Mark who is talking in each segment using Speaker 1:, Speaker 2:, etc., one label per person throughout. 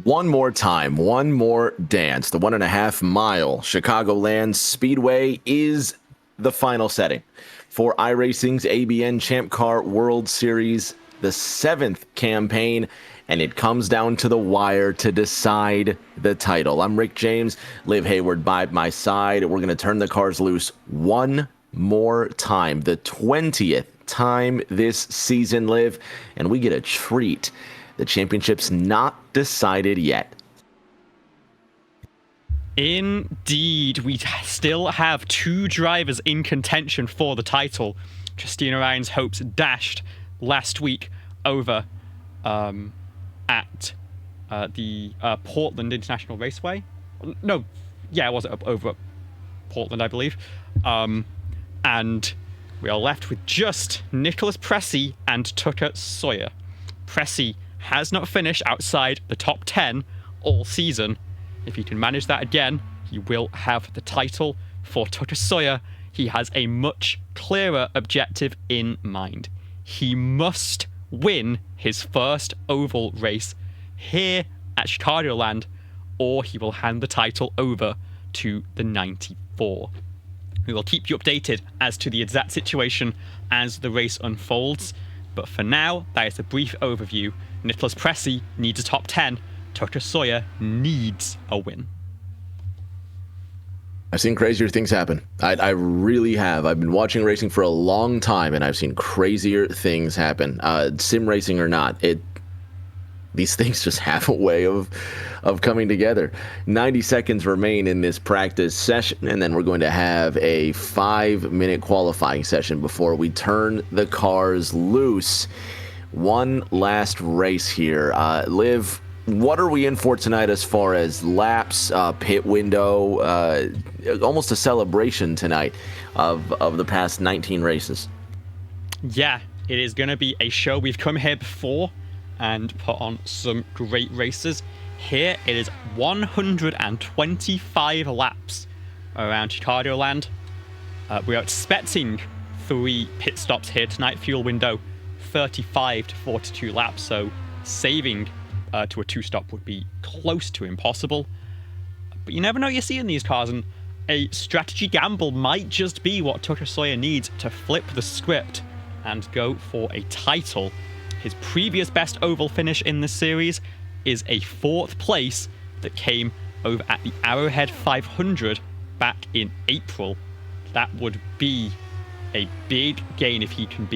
Speaker 1: One more time, one more dance. The 1.5 mile Chicagoland Speedway is the final setting for iRacing's ABN Champ Car World Series, the 7th campaign, and it comes down to the wire to decide the title. I'm Rick James, Liv Hayward by my side. We're going to turn the cars loose one more time, the 20th time this season, Liv, and we get a treat. The championship's not decided yet.
Speaker 2: Indeed, we still have two drivers in contention for the title. Justina Ryan's hopes dashed last week over at the Portland International Raceway. No, yeah, it was over at Portland, I believe. And we are left with just Nicholas Pressey and Tucker Sawyer. Pressey has not finished outside the top 10 all season. If he can manage that again, he will have the title. For Tucker Sawyer, he has a much clearer objective in mind. He must win his first oval race here at Chicagoland, or he will hand the title over to the 94. We will keep you updated as to the exact situation as the race unfolds, but for now, that is a brief overview. Nicholas Pressey needs a top 10. Tucker Sawyer needs a win.
Speaker 1: I've seen crazier things happen. I really have. I've been watching racing for a long time, and I've seen crazier things happen. Sim racing or not, these things just have a way of coming together. 90 seconds remain in this practice session, and then we're going to have a 5-minute qualifying session before we turn the cars loose. One last race here. Liv, what are we in for tonight as far as laps, pit window, almost a celebration tonight of the past 19 races?
Speaker 2: Yeah, it is going to be a show. We've come here before and put on some great races. Here it is 125 laps around Chicagoland. We are expecting 3 pit stops here tonight. Fuel window 35 to 42 laps, so saving to a 2-stop would be close to impossible. But you never know what you see in these cars, and a strategy gamble might just be what Tucker Sawyer needs to flip the script and go for a title. His previous best oval finish in this series is a 4th place that came over at the Arrowhead 500 back in April. That would be a big gain if he can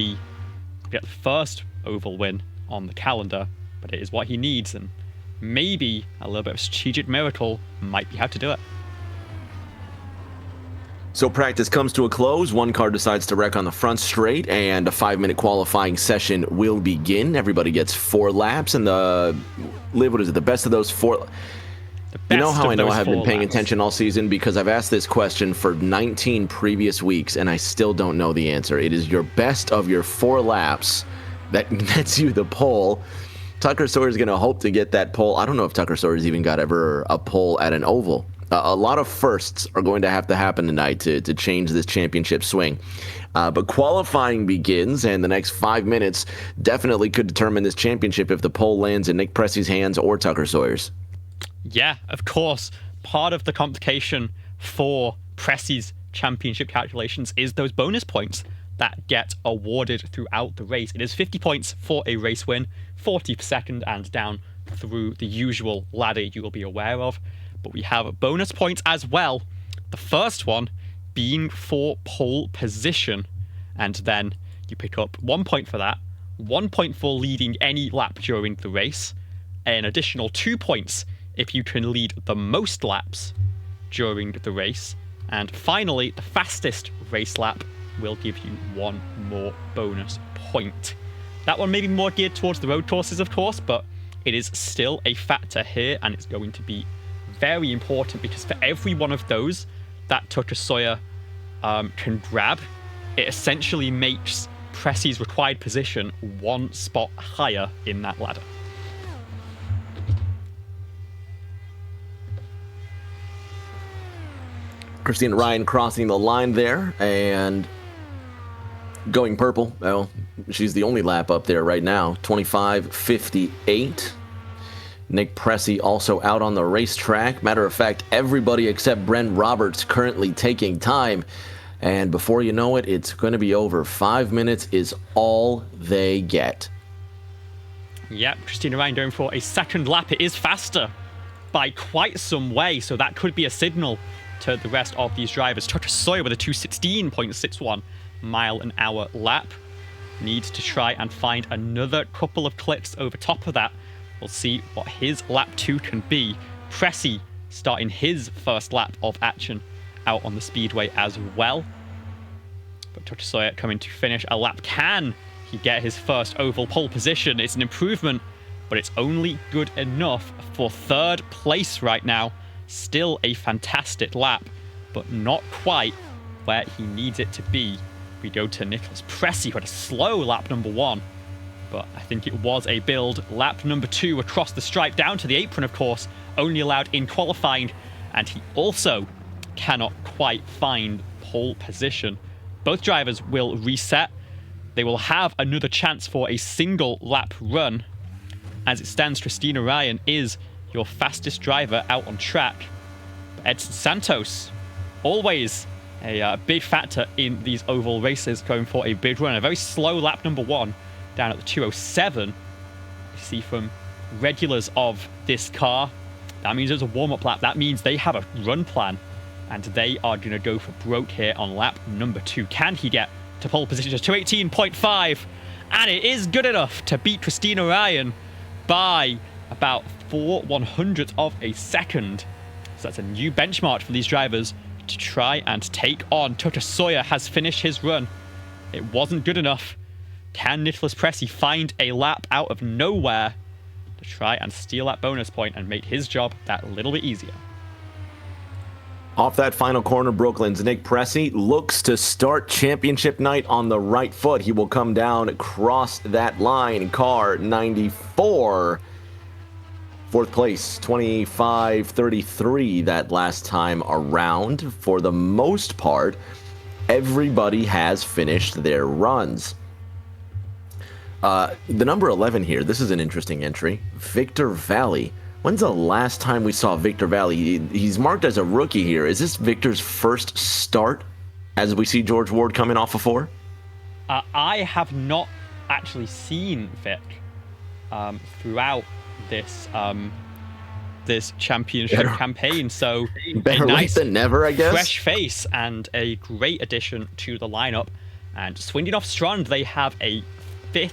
Speaker 2: get the first oval win on the calendar, but it is what he needs, and maybe a little bit of strategic miracle might be how to do it.
Speaker 1: So practice comes to a close. One car decides to wreck on the front straight, and a 5-minute qualifying session will begin. Everybody gets 4 laps, and the best of those 4. You know how I know I have been paying attention all season? Because I've asked this question for 19 previous weeks, and I still don't know the answer. It is your best of your 4 laps that gets you the pole. Tucker Sawyer's going to hope to get that pole. I don't know if Tucker Sawyer's even got ever a pole at an oval. A lot of firsts are going to have to happen tonight to change this championship swing. But qualifying begins, and the next 5 minutes definitely could determine this championship if the pole lands in Nick Pressey's hands or Tucker Sawyer's.
Speaker 2: Yeah, of course. Part of the complication for Pressey's championship calculations is those bonus points that get awarded throughout the race. It is 50 points for a race win, 40 per second, and down through the usual ladder you will be aware of. But we have bonus points as well. The first one being for pole position, and then you pick up 1 point for that, 1 point for leading any lap during the race, an additional 2 points if you can lead the most laps during the race, and finally, the fastest race lap will give you 1 more bonus point. That one may be more geared towards the road courses, of course, but it is still a factor here, and it's going to be very important because for every one of those that Tucker Sawyer can grab, it essentially makes Pressey's required position 1 spot higher in that ladder.
Speaker 1: Christina Ryan crossing the line there and going purple. Well, she's the only lap up there right now. 25:58. Nick Pressey also out on the racetrack. Matter of fact, everybody except Brent Roberts currently taking time. And before you know it, it's going to be over. 5 minutes is all they get.
Speaker 2: Yep, Christina Ryan going for a second lap. It is faster by quite some way, so that could be a signal to the rest of these drivers. Tucker Sawyer with a 2:16.61 mile an hour lap. Needs to try and find another couple of clicks over top of that. We'll see what his lap 2 can be. Pressey starting his first lap of action out on the speedway as well. But Tucker Sawyer coming to finish a lap. Can he get his first oval pole position? It's an improvement, but it's only good enough for third place right now. Still a fantastic lap, but not quite where he needs it to be. We go to Nicholas Pressey, who had a slow lap number 1, but I think it was a build. Lap number 2 across the stripe, down to the apron, of course, only allowed in qualifying, and he also cannot quite find pole position. Both drivers will reset. They will have another chance for a single lap run. As it stands, Christina Ryan is your fastest driver out on track. But Edson Santos, always a big factor in these oval races, going for a big run. A very slow lap number 1 down at the 2:07. You see from regulars of this car, that means there's a warm-up lap. That means they have a run plan, and they are going to go for broke here on lap number 2. Can he get to pole position? 2:18.5, and it is good enough to beat Christina Ryan by about 4/100th of a second. So that's a new benchmark for these drivers to try and take on. Tucker Sawyer has finished his run. It wasn't good enough. Can Nicholas Pressey find a lap out of nowhere to try and steal that bonus point and make his job that little bit easier?
Speaker 1: Off that final corner, Brooklyn's Nick Pressey looks to start championship night on the right foot. He will come down across that line. Car 94. Fourth place, 25:33 that last time around. For the most part, everybody has finished their runs. The number 11 here, this is an interesting entry. Victor Valley. When's the last time we saw Victor Valley? He's marked as a rookie here. Is this Victor's first start as we see George Ward coming off of 4?
Speaker 2: I have not actually seen Vic throughout this this championship campaign, so
Speaker 1: better
Speaker 2: a
Speaker 1: late
Speaker 2: nice
Speaker 1: than never, I guess.
Speaker 2: Fresh face and a great addition to the lineup. And swinging off Strand, they have a 5th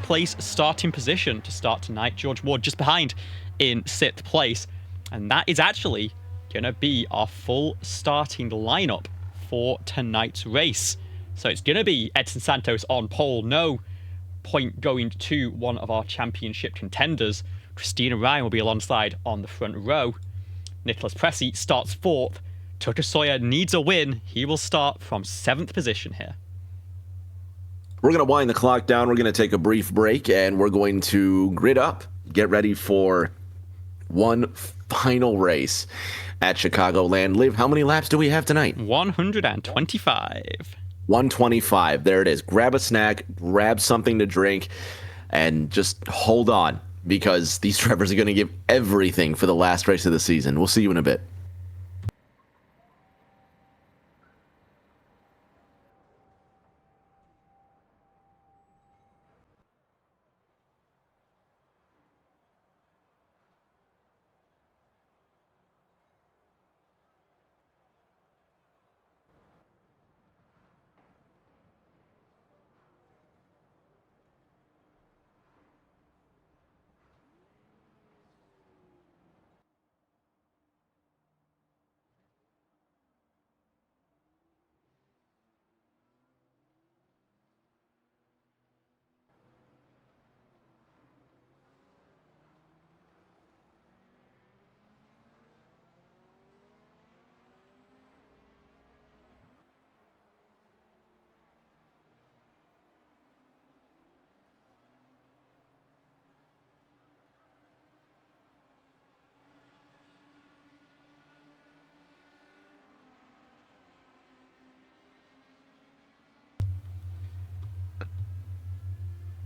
Speaker 2: place starting position to start tonight. George Ward just behind in 6th place, and that is actually gonna be our full starting lineup for tonight's race. So it's gonna be Edson Santos on pole, no point going to one of our championship contenders. Christina Ryan will be alongside on the front row. Nicholas Pressey starts 4th. Tucker Sawyer needs a win. He will start from 7th position here.
Speaker 1: We're going to wind the clock down. We're going to take a brief break, and we're going to grid up, get ready for one final race at Chicagoland. Liv, how many laps do we have tonight?
Speaker 2: 125.
Speaker 1: 125. There it is. Grab a snack, grab something to drink, and just hold on, because these drivers are going to give everything for the last race of the season. We'll see you in a bit.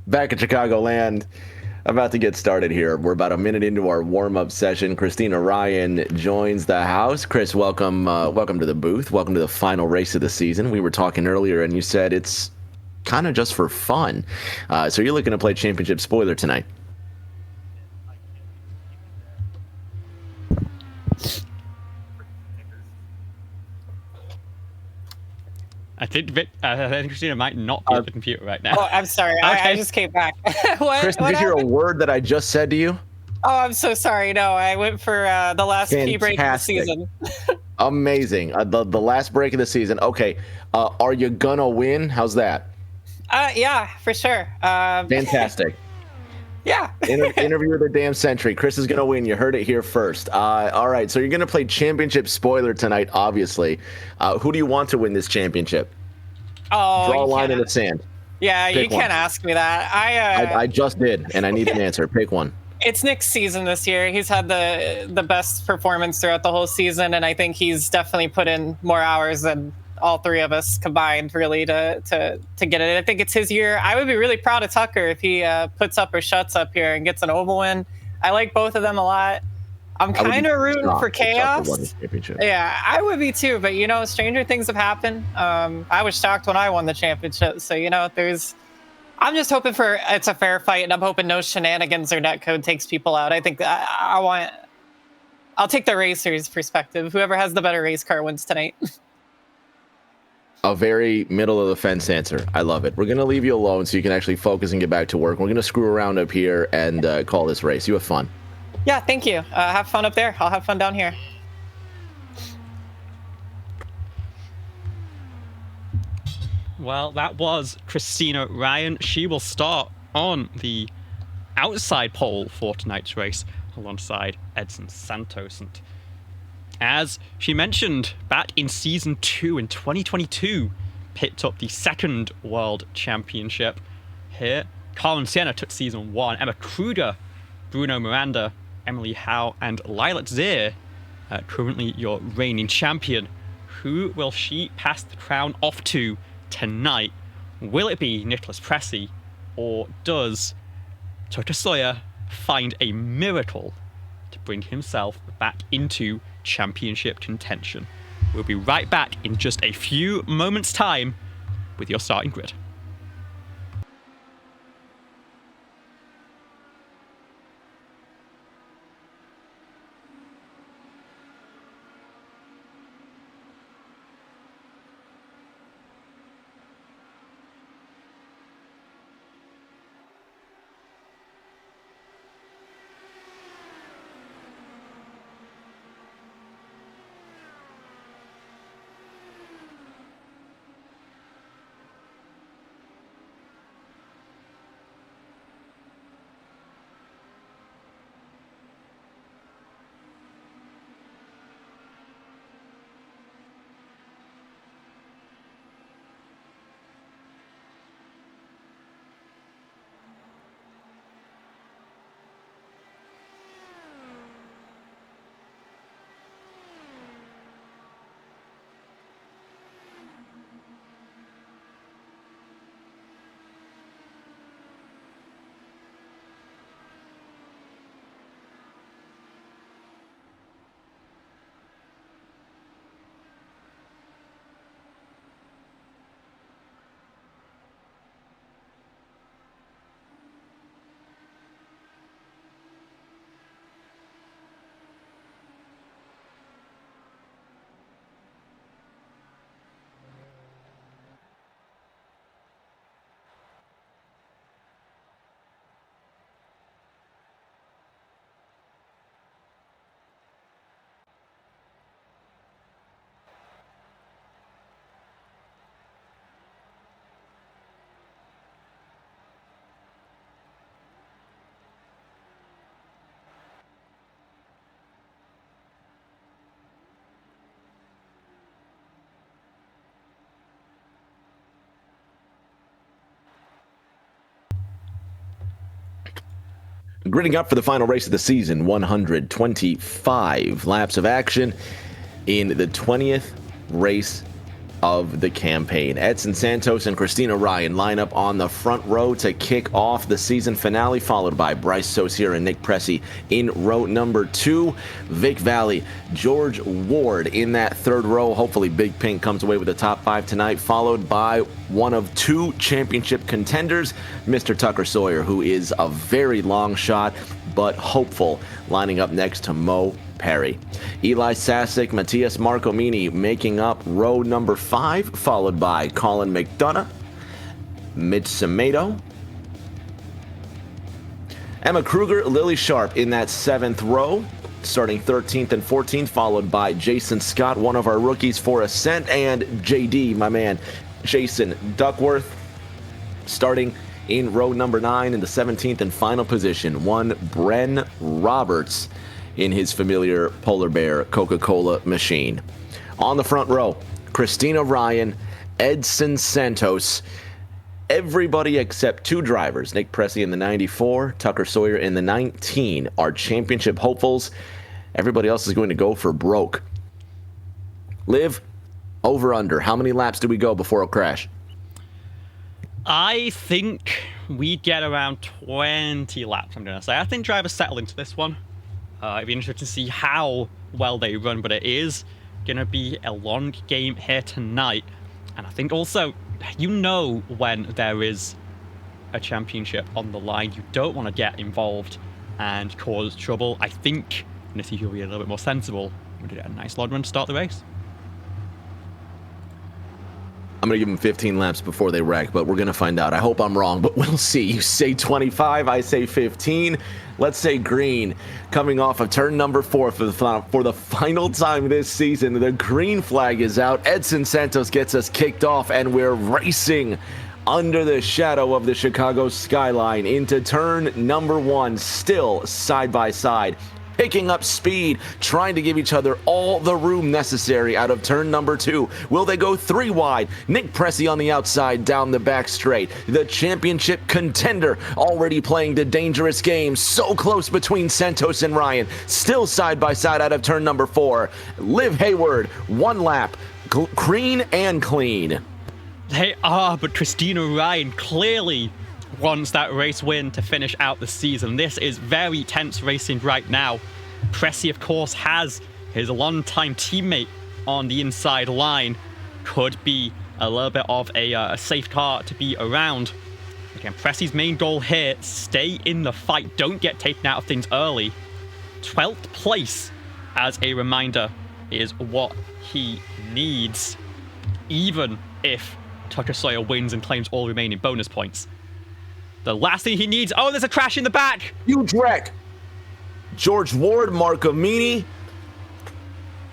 Speaker 1: Back at Chicagoland, About to get started here. We're about a minute into our warm-up session. Christina Ryan joins the house. Chris, welcome to the booth. Welcome to the final race of the season. We were talking earlier, and you said it's kind of just for fun. So you're looking to play championship spoiler tonight.
Speaker 2: I think Christina might not be at the computer right now.
Speaker 3: Oh, I'm sorry.
Speaker 2: Okay.
Speaker 3: I just came back. what,
Speaker 1: Chris, did you hear a word that I just said to you?
Speaker 3: Oh, I'm so sorry. No, I went for the last key break of the season.
Speaker 1: Amazing. The last break of the season. Okay. Are you gonna win? How's that?
Speaker 3: Yeah, for sure.
Speaker 1: Fantastic.
Speaker 3: Yeah.
Speaker 1: Interview of the damn century. Chris is gonna win. You heard it here first. All right. So you're gonna play championship spoiler tonight, obviously. Who do you want to win this championship?
Speaker 3: Oh,
Speaker 1: draw a line in the sand.
Speaker 3: Yeah,
Speaker 1: Pick
Speaker 3: you
Speaker 1: one.
Speaker 3: can't ask me that.
Speaker 1: I just did, and I need an answer. Pick one.
Speaker 3: It's Nick's season this year. He's had the best performance throughout the whole season, and I think he's definitely put in more hours than all three of us combined, really, to get it. I think it's his year. I would be really proud of Tucker if he puts up or shuts up here and gets an oval win. I like both of them a lot. I'm kind of rooting for chaos. Yeah, I would be too, but you know, stranger things have happened. I was shocked when I won the championship, so you know, I'm just hoping for it's a fair fight, and I'm hoping no shenanigans or netcode takes people out. I think I'll take the racer's perspective. Whoever has the better race car wins tonight.
Speaker 1: A very middle of the fence answer. I love it. We're going to leave you alone so you can actually focus and get back to work. We're going to screw around up here and call this race. You have fun.
Speaker 3: Yeah, thank you. Have fun up there. I'll have fun down here.
Speaker 2: Well, that was Christina Ryan. She will start on the outside pole for tonight's race alongside Edson Santos. And as she mentioned, back in Season 2 in 2022, picked up the second World Championship. Here, Colin Sienna took Season 1. Emma Kruger, Bruno Miranda, Emily Howe, and Lilac Zier, currently your reigning champion. Who will she pass the crown off to tonight? Will it be Nicholas Pressey, or does Toto Sawyer find a miracle to bring himself back into championship contention? We'll be right back in just a few moments' time with your starting grid.
Speaker 1: Gridding up for the final race of the season, 125 laps of action in the 20th race of the campaign. Edson Santos and Christina Ryan line up on the front row to kick off the season finale, followed by Bryce Saucier and Nick Pressey in row number 2. Vic Valley, George Ward in that third row. Hopefully Big Pink comes away with the top 5 tonight, followed by one of 2 championship contenders, Mr. Tucker Sawyer, who is a very long shot but hopeful, lining up next to Mo Perry. Eli Sasick, Matthias Marcomini making up row number 5, followed by Colin McDonough, Mitch Semedo, Emma Kruger, Lily Sharp in that 7th row, starting 13th and 14th, followed by Jason Scott, one of our rookies for Ascent, and JD, my man, Jason Duckworth, starting in row number 9 in the 17th and final position, one Bren Roberts in his familiar Polar Bear Coca-Cola machine. On the front row, Christina Ryan, Edson Santos, everybody except 2 drivers, Nick Pressey in the 94, Tucker Sawyer in the 19, are championship hopefuls. Everybody else is going to go for broke. Liv, over under, how many laps do we go before a crash?
Speaker 2: I think we get around 20 laps, I'm going to say. I think drivers settle into this one. It'd be interesting to see how well they run, but it is going to be a long game here tonight. And I think also, you know, when there is a championship on the line, you don't want to get involved and cause trouble. I think, and if you'll be a little bit more sensible, we're going to get a nice long run to start the race.
Speaker 1: I'm going to give them 15 laps before they wreck, but we're going to find out. I hope I'm wrong, but we'll see. You say 25, I say 15. Let's say green. Coming off of turn number 4 for the final time this season, the green flag is out. Edson Santos gets us kicked off, and we're racing under the shadow of the Chicago skyline into turn number 1, still side by side, picking up speed, trying to give each other all the room necessary out of turn number 2. Will they go 3 wide? Nick Pressey on the outside down the back straight. The championship contender already playing the dangerous game. So close between Santos and Ryan. Still side by side out of turn number 4. Liv Hayward, 1 lap, green and clean.
Speaker 2: They are, but Christina Ryan clearly wants that race win to finish out the season. This is very tense racing right now. Pressey, of course, has his longtime teammate on the inside line. Could be a little bit of a safe car to be around. Again, Pressey's main goal here, stay in the fight. Don't get taken out of things early. 12th place, as a reminder, is what he needs, even if Tucker Sawyer wins and claims all remaining bonus points. The last thing he needs... Oh, there's a crash in the back!
Speaker 1: Huge wreck. George Ward, Marcomini.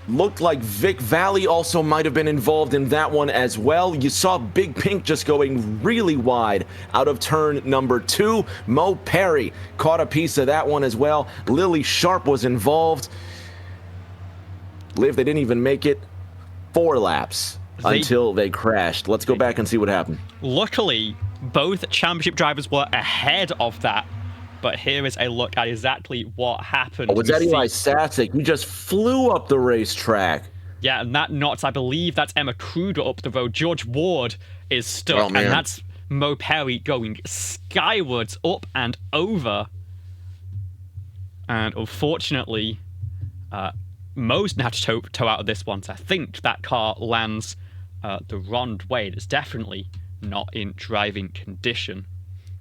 Speaker 1: Looked like Vic Valley also might have been involved in that one as well. You saw Big Pink just going really wide out of turn number 2. Mo Perry caught a piece of that one as well. Lily Sharp was involved. Liv, they didn't even make it 4 laps until they crashed. Let's go back and see what happened.
Speaker 2: Luckily, both championship drivers were ahead of that, but here is a look at exactly what happened.
Speaker 1: Oh, was that Eli Sasick? He just flew up the racetrack.
Speaker 2: Yeah, and that knocks, I believe that's Emma Kruger up the road. George Ward is stuck, and that's Mo Perry going skywards, up and over. And unfortunately, Mo's going to have to tow out of this one, so I think that car lands the wrong way. It's definitely not in driving condition.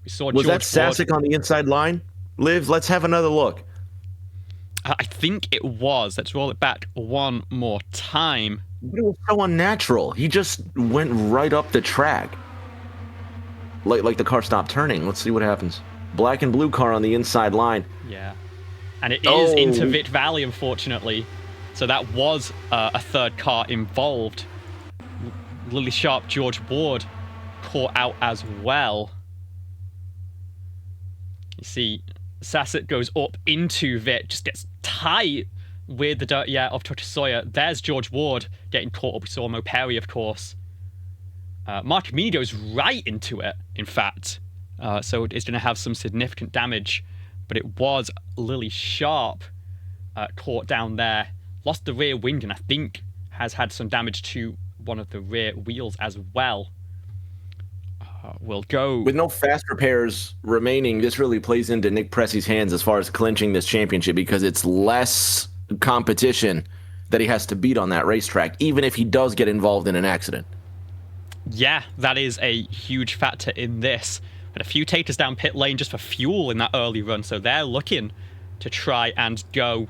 Speaker 2: We saw
Speaker 1: was
Speaker 2: George
Speaker 1: that Sasick on the inside line? Liv, let's have another look.
Speaker 2: I think it was. Let's roll it back one more time.
Speaker 1: But it was so unnatural. He just went right up the track. Like the car stopped turning. Let's see what happens. Black and blue car on the inside line.
Speaker 2: Yeah. And it is into Vic Valley, unfortunately. So that was a third car involved. Lily Sharp, George Ward caught out as well. You see, Sasick goes up into Vic, just gets tight with the dirt of Tucker Sawyer. There's George Ward getting caught up. We saw Mo Perry, of course. Marcomini goes right into it, in fact. So it's going to have some significant damage. But it was Lily Sharp caught down there. Lost the rear wing and I think has had some damage to one of the rear wheels as well. Will go.
Speaker 1: With no fast repairs remaining, this really plays into Nick Pressy's hands as far as clinching this championship, because it's less competition that he has to beat on that racetrack, even if he does get involved in an accident.
Speaker 2: Yeah, that is a huge factor in this. Had a few taters down pit lane just for fuel in that early run, so they're looking to try and go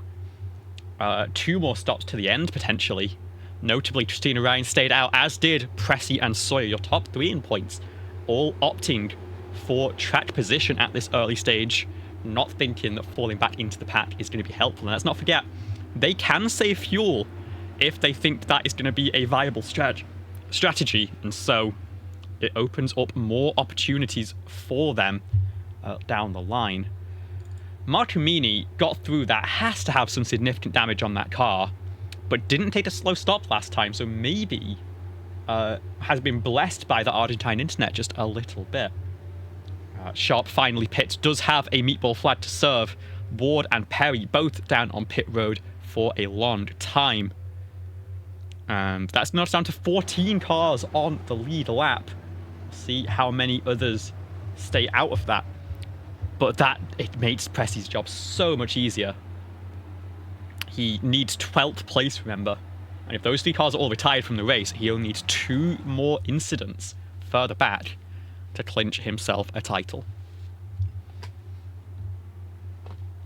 Speaker 2: 2 more stops to the end, potentially. Notably, Christina Ryan stayed out, as did Pressy and Sawyer, your top 3 in points, all opting for track position at this early stage, not thinking that falling back into the pack is going to be helpful. And let's not forget, they can save fuel if they think that is going to be a viable strategy, and so it opens up more opportunities for them down the line. Marcumini got through that, has to have some significant damage on that car, but didn't take a slow stop last time, so maybe has been blessed by the Argentine internet just a little bit. Sharp finally pits, does have a meatball flag to serve. Ward and Perry both down on pit road for a long time. And that's not down to 14 cars on the lead lap. See how many others stay out of that. But it makes Pressy's job so much easier. He needs 12th place, remember. And if those 3 cars are all retired from the race, he only needs 2 more incidents further back to clinch himself a title.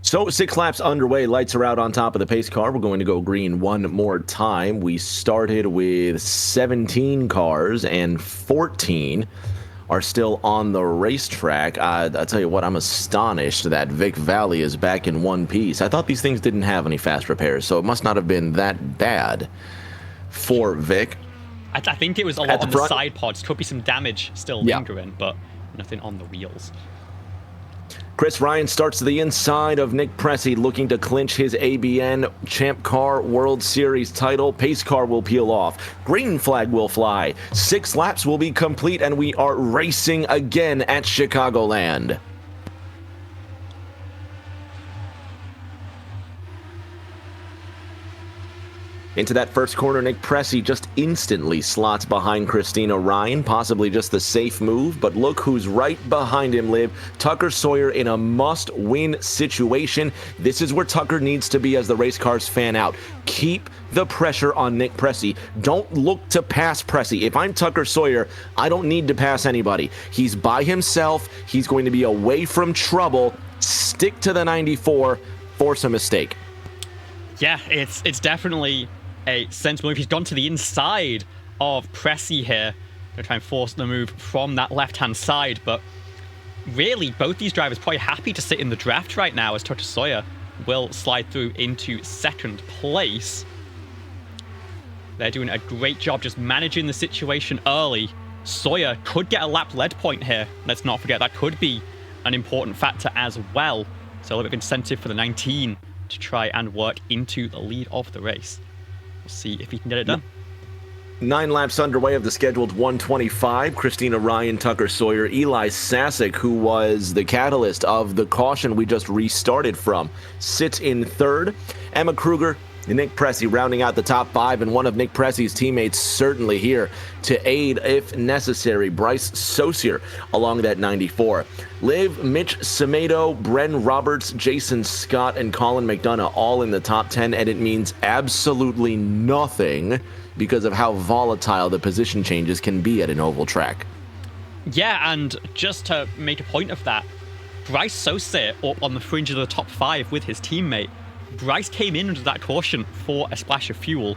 Speaker 1: So 6 laps underway, lights are out on top of the pace car. We're going to go green one more time. We started with 17 cars and 14 are still on the racetrack. I'll tell you what, I'm astonished that Vic Valley is back in one piece. I thought these things didn't have any fast repairs, so it must not have been that bad for Vic.
Speaker 2: I think it was a lot on the side pods. Could be some damage still lingering, but nothing on the wheels.
Speaker 1: Chris Ryan starts to the inside of Nick Pressy, looking to clinch his ABN Champ Car World Series title. Pace car will peel off. Green flag will fly. 6 laps will be complete, and we are racing again at Chicagoland. Into that first corner, Nick Pressy just instantly slots behind Christina Ryan, possibly just the safe move, but look who's right behind him, Liv. Tucker Sawyer in a must-win situation. This is where Tucker needs to be as the race cars fan out. Keep the pressure on Nick Pressy. Don't look to pass Pressy. If I'm Tucker Sawyer, I don't need to pass anybody. He's by himself. He's going to be away from trouble. Stick to the 94. Force a mistake.
Speaker 2: Yeah, it's definitely a sensible move. He's gone to the inside of Pressy here to try and force the move from that left-hand side, but really both these drivers probably happy to sit in the draft right now, as Tucker Sawyer will slide through into 2nd place. They're doing a great job just managing the situation early. Sawyer could get a lap lead point here. Let's not forget that could be an important factor as well. So a little bit of incentive for the 19 to try and work into the lead of the race. We'll see if he can get it done.
Speaker 1: 9 laps underway of the scheduled 125. Christina Ryan, Tucker Sawyer, Eli Sasek, who was the catalyst of the caution we just restarted from, sits in 3rd. Emma Kruger, Nick Pressy rounding out the top 5, and one of Nick Pressy's teammates certainly here to aid if necessary. Bryce Saucier along that 94. Liv, Mitch Semedo, Bren Roberts, Jason Scott, and Colin McDonough all in the top 10, and it means absolutely nothing because of how volatile the position changes can be at an oval track.
Speaker 2: Yeah, and just to make a point of that, Bryce Saucier up on the fringe of the top 5 with his teammate. Bryce came in under that caution for a splash of fuel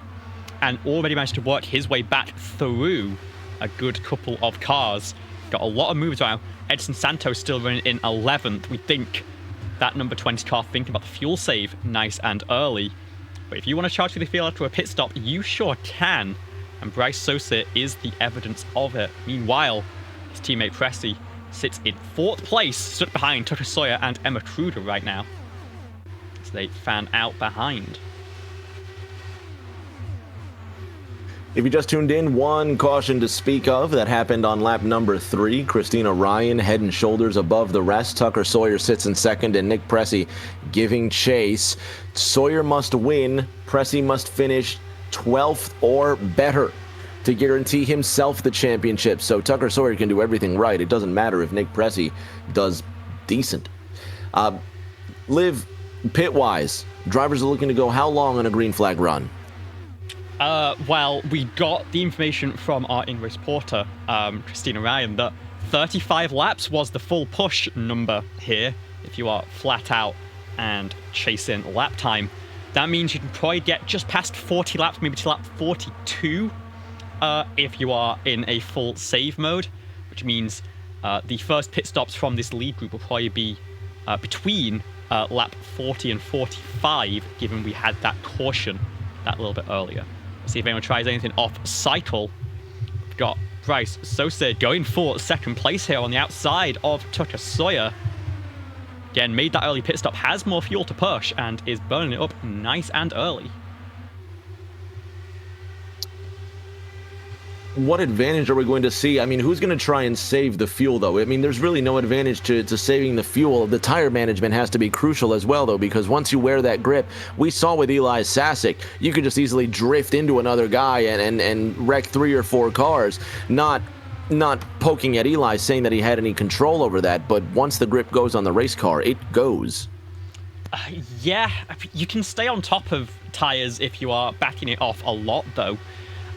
Speaker 2: and already managed to work his way back through a good couple of cars. Got a lot of moves around. Edson Santos still running in 11th. We think that number 20 car thinking about the fuel save nice and early. But if you want to charge through the field after a pit stop, you sure can. And Bryce Saucier is the evidence of it. Meanwhile, his teammate Pressy sits in 4th place, stood behind Tucker Sawyer and Emma Kruger right now. They fan out behind.
Speaker 1: If you just tuned in, one caution to speak of that happened on lap number 3. Christina Ryan head and shoulders above the rest. Tucker Sawyer sits in 2nd, and Nick Pressy giving chase. Sawyer must win. Pressy must finish 12th or better to guarantee himself the championship. So Tucker Sawyer can do everything right. It doesn't matter if Nick Pressey does decent. Liv, pit-wise, drivers are looking to go how long on a green flag run?
Speaker 2: Well, we got the information from our in-race reporter, Christina Ryan, that 35 laps was the full push number here if you are flat out and chasing lap time. That means you can probably get just past 40 laps, maybe to lap 42 if you are in a full save mode, which means the first pit stops from this lead group will probably be between lap 40 and 45, given we had that caution that little bit earlier. Let's see if anyone tries anything off cycle. We've got Bryce Sosa going for second place here on the outside of Tucker Sawyer. Again, made that early pit stop, has more fuel to push, and is burning it up nice and early.
Speaker 1: What advantage are we going to see? I mean, who's going to try and save the fuel, though? I mean, there's really no advantage to saving the fuel. The tire management has to be crucial as well, though, because once you wear that grip, we saw with Eli Sasek, you could just easily drift into another guy and wreck 3 or 4 cars. Not poking at Eli, saying that he had any control over that, but once the grip goes on the race car, it goes.
Speaker 2: Yeah, you can stay on top of tires if you are backing it off a lot, though.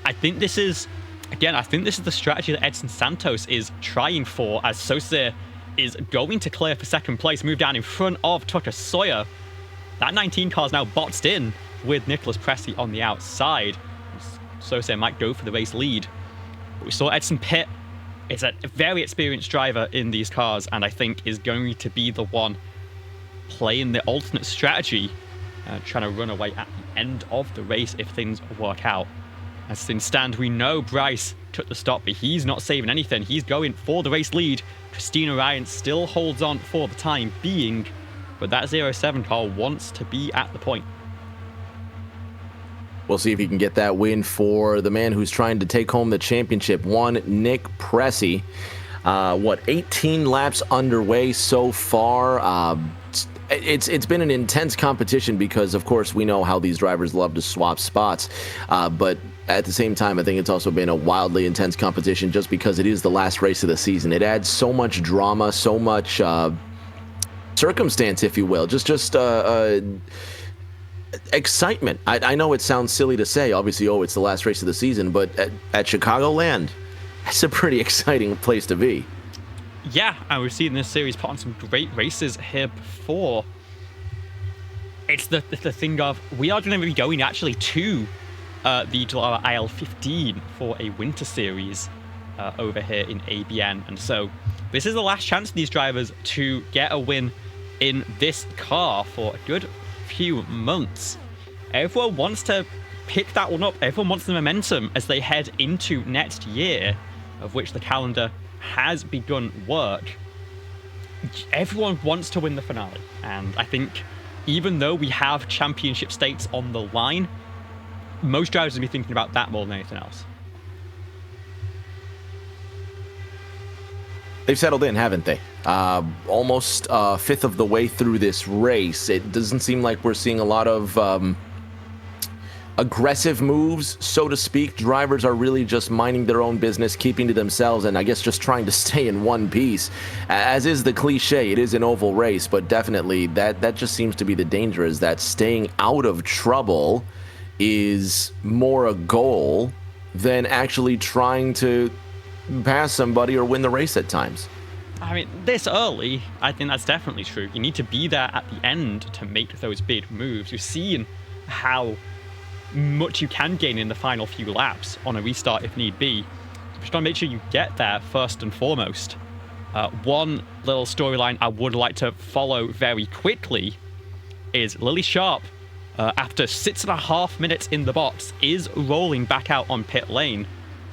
Speaker 2: I think this is the strategy that Edson Santos is trying for, as Sosa is going to clear for second place, move down in front of Tucker Sawyer. That 19 car is now boxed in with Nicholas Pressey on the outside. Sosa might go for the race lead. But we saw Edson pit. Is a very experienced driver in these cars, and I think is going to be the one playing the alternate strategy, trying to run away at the end of the race if things work out. As things stand, we know Bryce took the stop, but he's not saving anything. He's going for the race lead. Christina Ryan still holds on for the time being, but that 07 car wants to be at the point.
Speaker 1: We'll see if he can get that win for the man who's trying to take home the championship. One, Nick Pressey. 18 laps underway so far. It's been an intense competition because, of course, we know how these drivers love to swap spots. But at the same time, I think it's also been a wildly intense competition just because it is the last race of the season. It adds so much drama, so much circumstance, if you will. Just excitement. I know it sounds silly to say, obviously, it's the last race of the season, but at Chicagoland, that's a pretty exciting place to be.
Speaker 2: Yeah, and we've seen this series put on some great races here before. It's the thing of, we are going to be going actually to the Joliet IL-15 for a winter series over here in ABN, and so this is the last chance for these drivers to get a win in this car for a good few months. Everyone wants to pick that one up. Everyone wants the momentum as they head into next year, of which the calendar has begun work. Everyone wants to win the finale, and I think even though we have championship stakes on the line, most drivers will be thinking about that more than anything else.
Speaker 1: They've settled in, haven't they? Almost a fifth of the way through this race. It doesn't seem like we're seeing a lot of aggressive moves, so to speak. Drivers are really just minding their own business, keeping to themselves, and I guess just trying to stay in one piece. As is the cliche, it is an oval race, but definitely that just seems to be the danger, is that staying out of trouble is more a goal than actually trying to pass somebody or win the race at times.
Speaker 2: I mean, this early, I think that's definitely true. You need to be there at the end to make those big moves. We've seen how much you can gain in the final few laps on a restart if need be. So just trying to make sure you get there first and foremost. One little storyline I would like to follow very quickly is Lily Sharp, after 6.5 minutes in the box, is rolling back out on pit lane.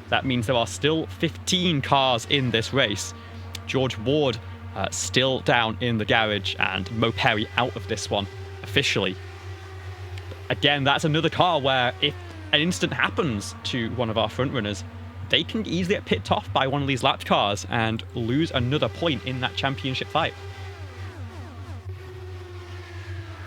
Speaker 2: That means there are still 15 cars in this race. George Ward still down in the garage, and Mo Perry out of this one officially. Again, that's another car where if an incident happens to one of our front runners, they can easily get picked off by one of these lap cars and lose another point in that championship fight.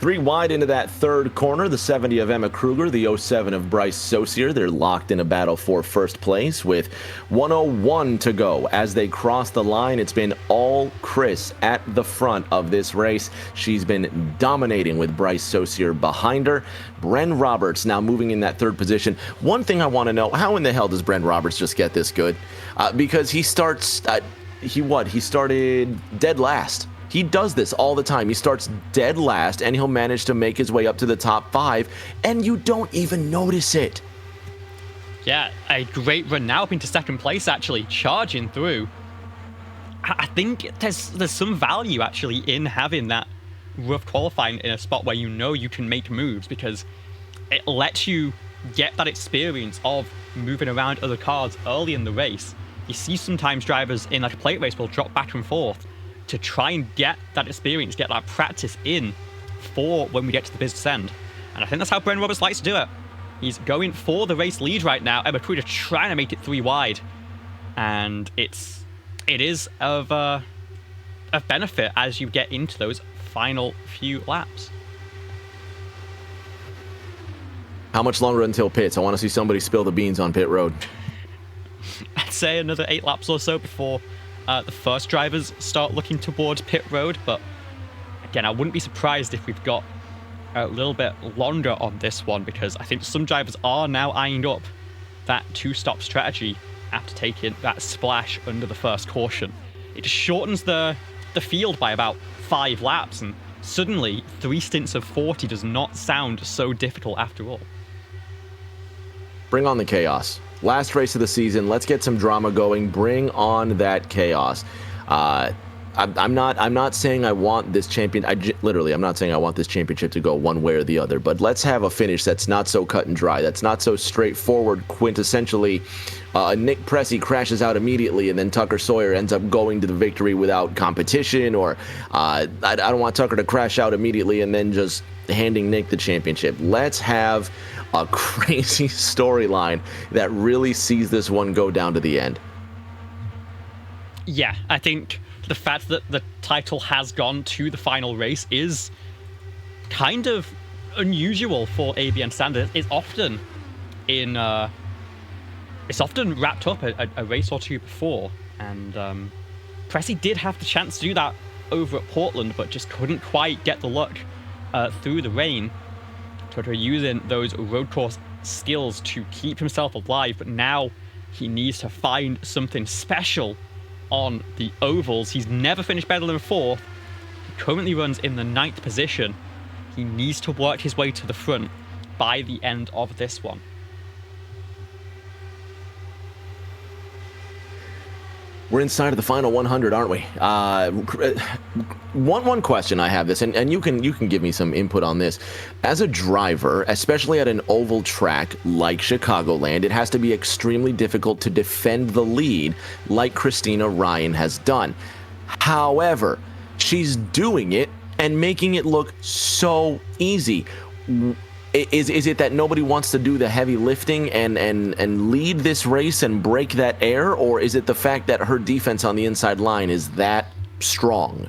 Speaker 1: 3 wide into that third corner, the 70 of Emma Kruger, the 07 of Bryce Saucier. They're locked in a battle for first place with 1:01 to go. As they cross the line, it's been all Chris at the front of this race. She's been dominating with Bryce Saucier behind her. Bren Roberts now moving in that third position. One thing I want to know, how in the hell does Bren Roberts just get this good? Because he starts, he started dead last. He does this all the time. He starts dead last, and he'll manage to make his way up to the top 5, and you don't even notice it.
Speaker 2: Yeah, a great run now up into second place, actually, charging through. I think there's some value, actually, in having that rough qualifying in a spot where you know you can make moves, because it lets you get that experience of moving around other cars early in the race. You see sometimes drivers in like a plate race will drop back and forth to try and get that experience, get that practice in for when we get to the business end. And I think that's how Bren Roberts likes to do it. He's going for the race lead right now. Emma Kruger trying to make it 3 wide. And it is of benefit as you get into those final few laps.
Speaker 1: How much longer until pits? I want to see somebody spill the beans on pit road.
Speaker 2: I'd say another 8 laps or so before the first drivers start looking towards pit road, but again, I wouldn't be surprised if we've got a little bit longer on this one, because I think some drivers are now eyeing up that 2-stop strategy after taking that splash under the first caution. It just shortens the field by about 5 laps, and suddenly 3 stints of 40 does not sound so difficult after all.
Speaker 1: Bring on the chaos. Last race of the season. Let's get some drama going. Bring on that chaos. I'm not saying I want this champion. Literally, I'm not saying I want this championship to go one way or the other. But let's have a finish that's not so cut and dry. That's not so straightforward. Quintessentially, Nick Pressey crashes out immediately, and then Tucker Sawyer ends up going to the victory without competition. Or I don't want Tucker to crash out immediately and then just handing Nick the championship. Let's have a crazy storyline that really sees this one go down to the end.
Speaker 2: Yeah, I think the fact that the title has gone to the final race is kind of unusual for ABN standards. It's often wrapped up a race or two before, and Pressey did have the chance to do that over at Portland, but just couldn't quite get the luck through the rain. Tucker using those road course skills to keep himself alive, but now he needs to find something special on the ovals. He's never finished better than 4th. He currently runs in the 9th position. He needs to work his way to the front by the end of this one.
Speaker 1: We're inside of the final 100, aren't we? One question I have this, and you can give me some input on this. As a driver, especially at an oval track like Chicagoland, it has to be extremely difficult to defend the lead like Christina Ryan has done. However, she's doing it and making it look so easy. Is it that nobody wants to do the heavy lifting and lead this race and break that air, or is it the fact that her defense on the inside line is that strong?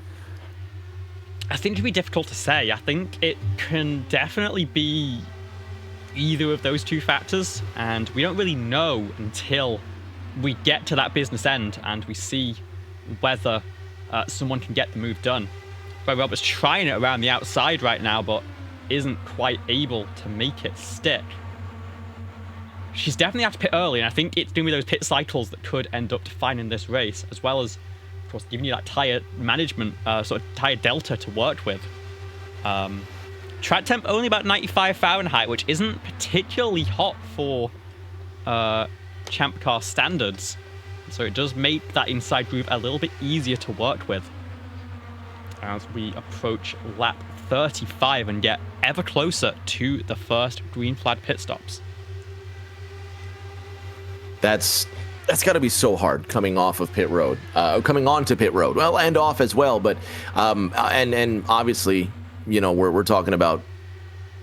Speaker 2: I think it'd be difficult to say. I think it can definitely be either of those two factors, and we don't really know until we get to that business end and we see whether someone can get the move done. But Robert's trying it around the outside right now, but isn't quite able to make it stick. She's definitely had to pit early, and I think it's going to be those pit cycles that could end up defining this race, as well as, of course, giving you that tyre management, sort of tyre delta to work with. Track temp only about 95 Fahrenheit, which isn't particularly hot for Champ Car standards, so it does make that inside groove a little bit easier to work with as we approach lap 35 and get ever closer to the first green flag pit stops.
Speaker 1: That's got to be so hard coming off of pit road, coming onto pit road, well, and off as well. But and obviously, you know, we're talking about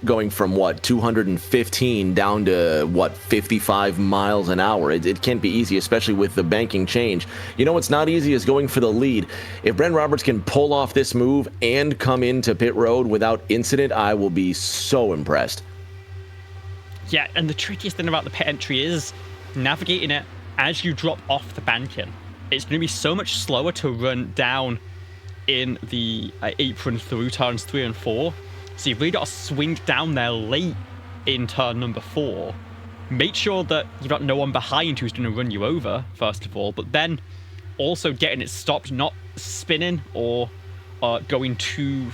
Speaker 1: going from what 215 down to what 55 miles an hour. It can't be easy, especially with the banking change. You know what's not easy is going for the lead. If Brent Roberts can pull off this move and come into pit road without incident, I will be so impressed.
Speaker 2: Yeah, and the trickiest thing about the pit entry is navigating it as you drop off the banking. It's going to be so much slower to run down in the apron through turns 3 and 4. So you've really got to swing down there late in turn number 4. Make sure that you've got no one behind who's going to run you over, first of all, but then also getting it stopped, not spinning or going too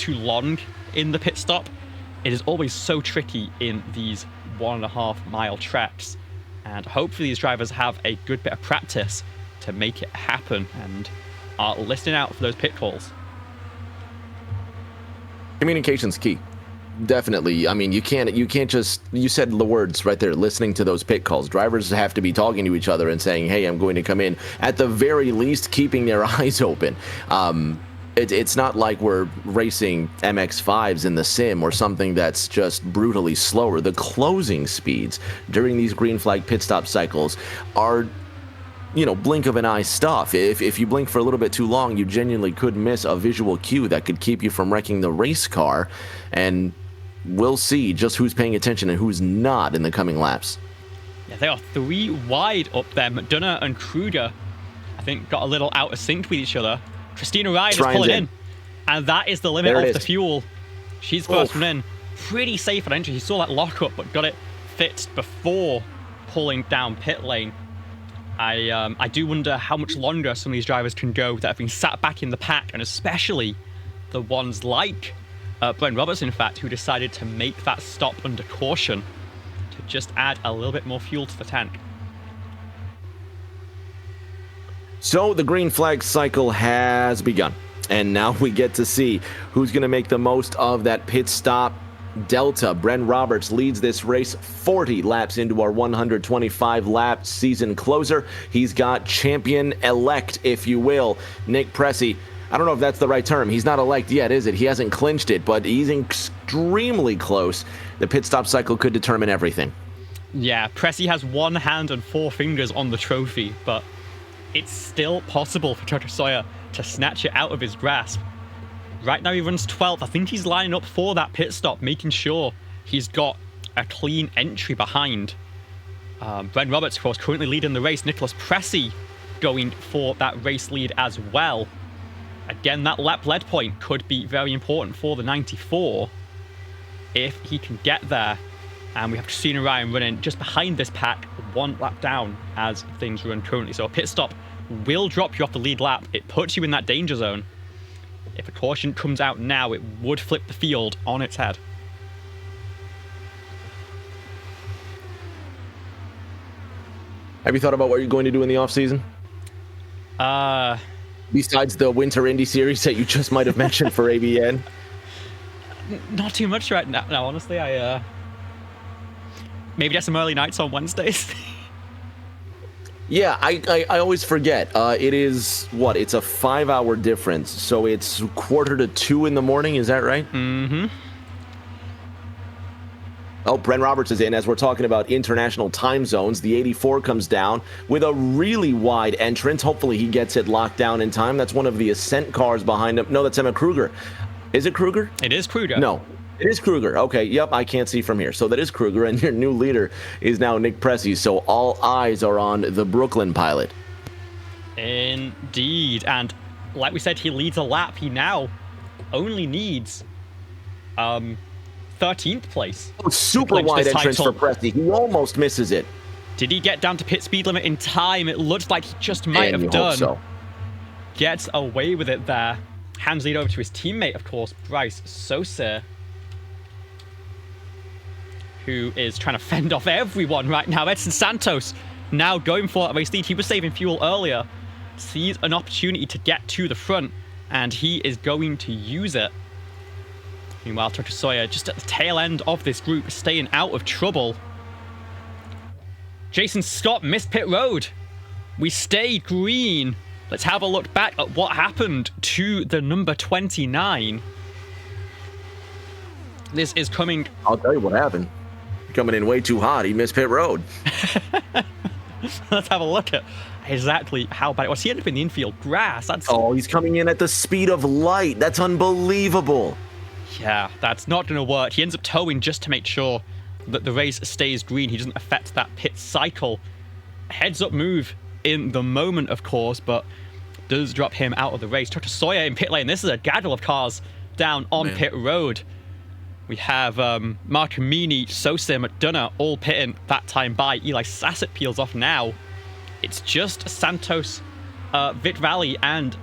Speaker 2: long in the pit stop. It is always so tricky in these 1.5 mile tracks, and hopefully these drivers have a good bit of practice to make it happen and are listening out for those pit calls.
Speaker 1: Communication's key. Definitely. I mean, you can't just, you said the words right there, listening to those pit calls. Drivers have to be talking to each other and saying, hey, I'm going to come in. At the very least, keeping their eyes open. It's not like we're racing MX-5s in the sim or something that's just brutally slower. The closing speeds during these green flag pit stop cycles are, you know, blink of an eye stuff. If you blink for a little bit too long, you genuinely could miss a visual cue that could keep you from wrecking the race car. And we'll see just who's paying attention and who's not in the coming laps.
Speaker 2: Yeah, they are 3 wide up there. McDonough and Kruger, I think, got a little out of sync with each other. Christina Ryan is pulling in. And that is the limit of the fuel. She's first one in. Pretty safe on entry. He saw that lockup, but got it fixed before pulling down pit lane. I do wonder how much longer some of these drivers can go that have been sat back in the pack, and especially the ones like Brent Roberts, in fact, who decided to make that stop under caution to just add a little bit more fuel to the tank.
Speaker 1: So the green flag cycle has begun, and now we get to see who's going to make the most of that pit stop delta. Brent Roberts leads this race 40 laps into our 125 lap season closer. He's got champion elect, if you will, Nick Pressey. I don't know if that's the right term. He's not elect yet, is it? He hasn't clinched it, but he's extremely close. The pit stop cycle could determine everything.
Speaker 2: Yeah, Pressey has 1 hand and 4 fingers on the trophy, but it's still possible for Toto Sawyer to snatch it out of his grasp. Right now he runs 12th. I think he's lining up for that pit stop, making sure he's got a clean entry behind. Brent Roberts, of course, currently leading the race. Nicholas Pressey going for that race lead as well. Again, that lap lead point could be very important for the 94 if he can get there. And we have Christina Ryan running just behind this pack, 1 lap down as things run currently. So a pit stop will drop you off the lead lap. It puts you in that danger zone. If a caution comes out now, it would flip the field on its head.
Speaker 1: Have you thought about what you're going to do in the off-season? Besides the Winter Indy Series that you just might have mentioned for ABN?
Speaker 2: Not too much right now. No, honestly, maybe get some early nights on Wednesdays.
Speaker 1: Yeah, I always forget. It is, what, it's a 5-hour difference, so it's 1:45 in the morning, is that right?
Speaker 2: Mm-hmm.
Speaker 1: Oh, Brent Roberts is in. As we're talking about international time zones, the 84 comes down with a really wide entrance. Hopefully he gets it locked down in time. That's one of the Ascent cars behind him. No, that's Emma Kruger. Is it Kruger?
Speaker 2: It is Kruger.
Speaker 1: No. It is Kruger. Okay, yep, I can't see from here. So that is Kruger, and your new leader is now Nick Pressey. So all eyes are on the Brooklyn pilot.
Speaker 2: Indeed. And like we said, he leads a lap. He now only needs 13th place.
Speaker 1: Oh, super wide entrance for Pressey. He almost misses it.
Speaker 2: Did he get down to pit speed limit in time? It looks like he just might have done.
Speaker 1: So.
Speaker 2: Gets away with it there. Hands lead over to his teammate, of course, Bryce Sosa, who is trying to fend off everyone right now. Edson Santos now going for that race lead. He was saving fuel earlier. Sees an opportunity to get to the front, and he is going to use it. Meanwhile, Toto Sawyer just at the tail end of this group, staying out of trouble. Jason Scott missed pit road. We stay green. Let's have a look back at what happened to the number 29. This is coming.
Speaker 1: I'll tell you what happened. Coming in way too hot. He missed pit road.
Speaker 2: Let's have a look at exactly how bad it was. He ended up in the infield grass. That's
Speaker 1: he's coming in at the speed of light. That's unbelievable.
Speaker 2: Yeah, that's not going to work. He ends up towing just to make sure that the race stays green. He doesn't affect that pit cycle. Heads up move in the moment, of course, but does drop him out of the race. Tucker Sawyer in pit lane. This is a gaggle of cars down on pit road. We have Marcamini, Sosa, McDonough all pitting that time by. Eli Sassett peels off now. It's just Santos, Vic Valley, and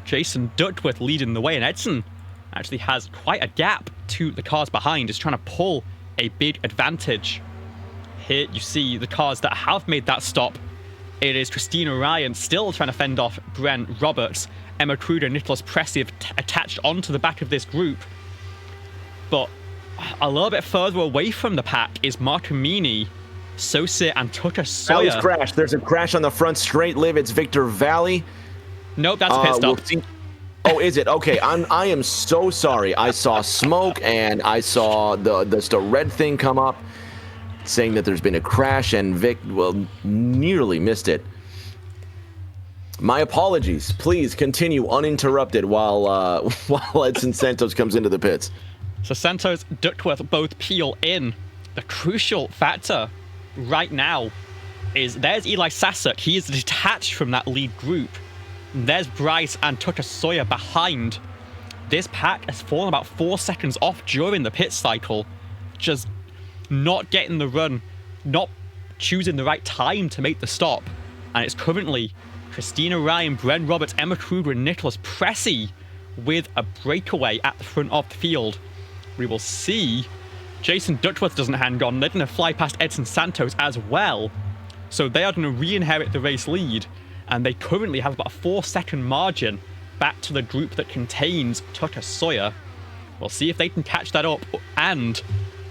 Speaker 2: Jason Duckworth leading the way. And Edson actually has quite a gap to the cars behind. Is trying to pull a big advantage. Here you see the cars that have made that stop. It is Christina Ryan still trying to fend off Brent Roberts. Emma Kruger and Nicholas Pressey attached onto the back of this group. But a little bit further away from the pack is Marcamini, Sosa, and Tucker Sawyer.
Speaker 1: Valley's crash. There's a crash on the front straight, Liv. It's Victor Valley.
Speaker 2: Nope, that's a pit stop.
Speaker 1: Oh, is it? Okay, I am so sorry. I saw smoke and I saw the red thing come up saying that there's been a crash, and Vic, well, nearly missed it. My apologies. Please continue uninterrupted while Edson Santos comes into the pits.
Speaker 2: So Santos, Duckworth both peel in. The crucial factor right now is there's Eli Sassett. He is detached from that lead group. There's Bryce and Tucker Sawyer behind. This pack has fallen about 4 seconds off during the pit cycle. Just not getting the run, not choosing the right time to make the stop. And it's currently Christina Ryan, Brent Roberts, Emma Kruger, and Nicholas Pressey with a breakaway at the front of the field. We will see Jason Duckworth doesn't hang on. They're going to fly past Edson Santos as well. So they are going to re-inherit the race lead. And they currently have about a 4-second margin back to the group that contains Tucker Sawyer. We'll see if they can catch that up and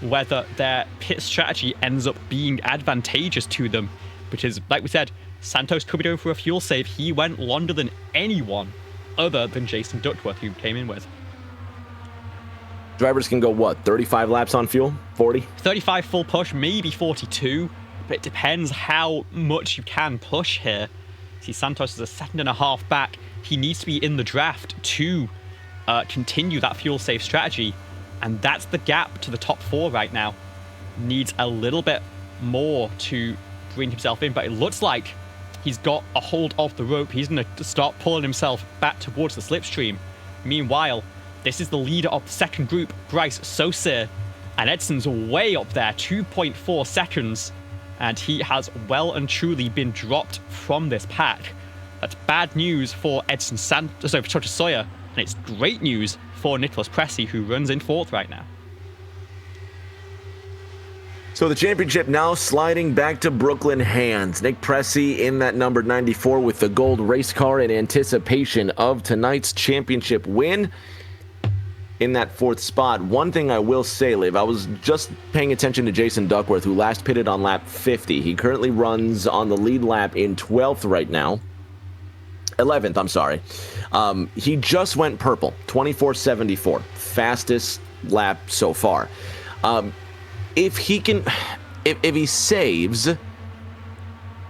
Speaker 2: whether their pit strategy ends up being advantageous to them. Because, like we said, Santos could be going for a fuel save. He went longer than anyone other than Jason Duckworth, who came in with.
Speaker 1: Drivers can go, what, 35 laps on fuel? 40?
Speaker 2: 35 full push, maybe 42. But it depends how much you can push here. See, Santos is a 2.5 seconds back. He needs to be in the draft to continue that fuel save strategy. And that's the gap to the top 4 right now. Needs a little bit more to bring himself in. But it looks like he's got a hold of the rope. He's going to start pulling himself back towards the slipstream. Meanwhile, this is the leader of the second group, Bryce Sosa. And Edson's way up there, 2.4 seconds. And he has well and truly been dropped from this pack. That's bad news for for Tucker Sawyer. And it's great news for Nicholas Pressey, who runs in 4th right now.
Speaker 1: So the championship now sliding back to Brooklyn hands. Nick Pressey in that number 94 with the gold race car in anticipation of tonight's championship win. In that 4th spot. One thing I will say, Liv, I was just paying attention to Jason Duckworth, who last pitted on lap 50. He currently runs on the lead lap in 12th right now. 11th, I'm sorry. He just went purple, 24.74. Fastest lap so far. If he can, if he saves,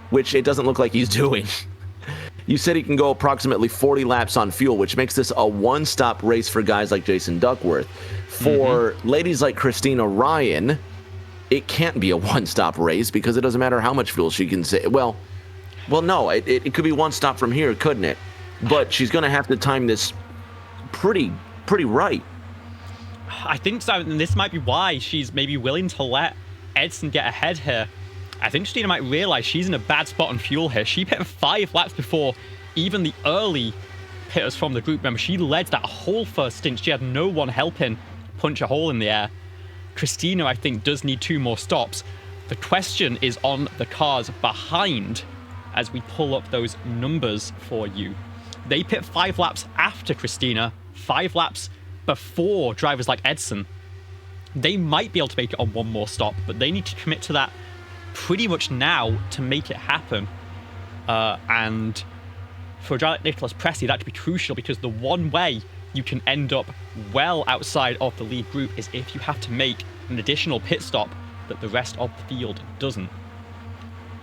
Speaker 1: which it doesn't look like he's doing, you said he can go approximately 40 laps on fuel, which makes this a one-stop race for guys like Jason Duckworth. For ladies like Christina Ryan, it can't be a one-stop race because it doesn't matter how much fuel she can save. Well, no, it could be one stop from here, couldn't it? But she's going to have to time this pretty right.
Speaker 2: I think so, and this might be why she's maybe willing to let Edson get ahead here. I think Christina might realize she's in a bad spot on fuel here. She pitted 5 laps before even the early pitters from the group. Remember, she led that whole first stint. She had no one helping punch a hole in the air. Christina, I think, does need 2 more stops. The question is on the cars behind as we pull up those numbers for you. They pit 5 laps after Christina, 5 laps before drivers like Edson. They might be able to make it on 1 more stop, but they need to commit to that pretty much now to make it happen. And for a driver like Nicholas Pressey, that could be crucial, because the one way you can end up well outside of the lead group is if you have to make an additional pit stop that the rest of the field doesn't.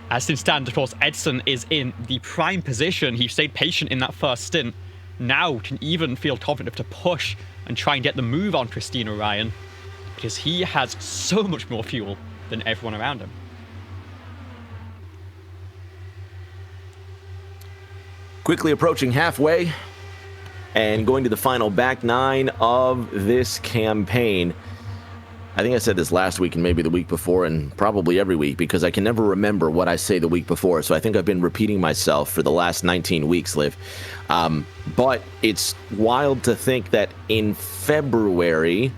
Speaker 2: As things stand, of course, Edson is in the prime position. He stayed patient in that first stint. Now can even feel confident enough to push and try and get the move on Christina Ryan, because he has so much more fuel than everyone around him.
Speaker 1: Quickly approaching halfway and going to the final back nine of this campaign. I think I said this last week and maybe the week before and probably every week, because I can never remember what I say the week before. So I think I've been repeating myself for the last 19 weeks, Liv. But it's wild to think that in February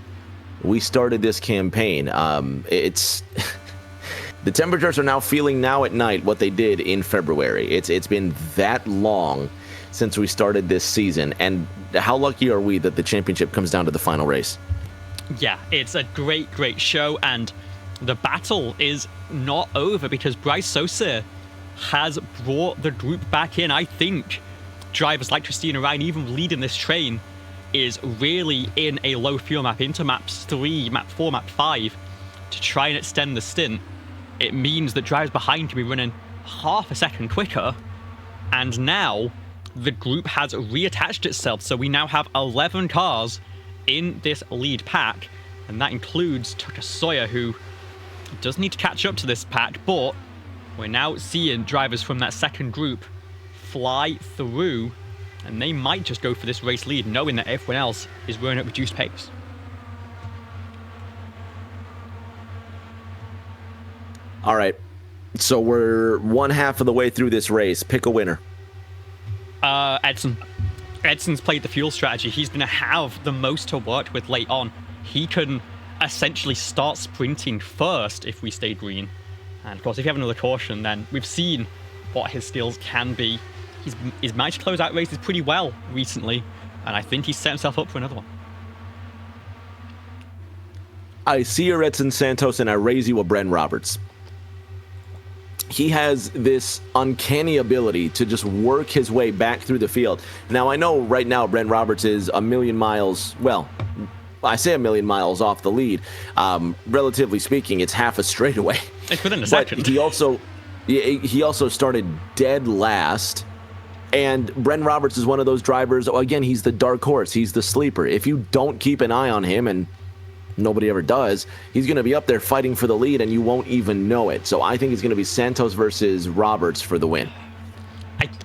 Speaker 1: we started this campaign. It's the temperatures are now feeling now at night what they did in February. It's been that long since we started this season, and how lucky are we that the championship comes down to the final race?
Speaker 2: Yeah, it's a great show, and the battle is not over, because Bryce Sosa has brought the group back in. I think drivers like Christina Ryan, even leading this train, is really in a low fuel map into maps 3, map 4, map 5 to try and extend the stint. It means that drivers behind can be running half a second quicker, and now the group has reattached itself, so we now have 11 cars in this lead pack, and that includes Tucker Sawyer, who does need to catch up to this pack, but we're now seeing drivers from that second group fly through, and they might just go for this race lead, knowing that everyone else is running at reduced pace.
Speaker 1: All right, so we're one half of the way through this race. Pick a winner.
Speaker 2: Edson. Edson's played the fuel strategy. He's going to have the most to work with late on. He can essentially start sprinting first if we stay green. And of course, if you have another caution, then we've seen what his skills can be. He's managed to close out races pretty well recently, and I think he's set himself up for another one.
Speaker 1: I see your Edson Santos, and I raise you a Bren Roberts. He has this uncanny ability to just work his way back through the field. Now, I know right now Brent Roberts is a million miles, well, I say a million miles off the lead. Relatively speaking, it's half a straightaway.
Speaker 2: It's within a second.
Speaker 1: But he also started dead last. And Brent Roberts is one of those drivers, again, he's the dark horse. He's the sleeper. If you don't keep an eye on him, and nobody ever does, he's going to be up there fighting for the lead and you won't even know it. So I think it's going to be Santos versus Roberts for the win.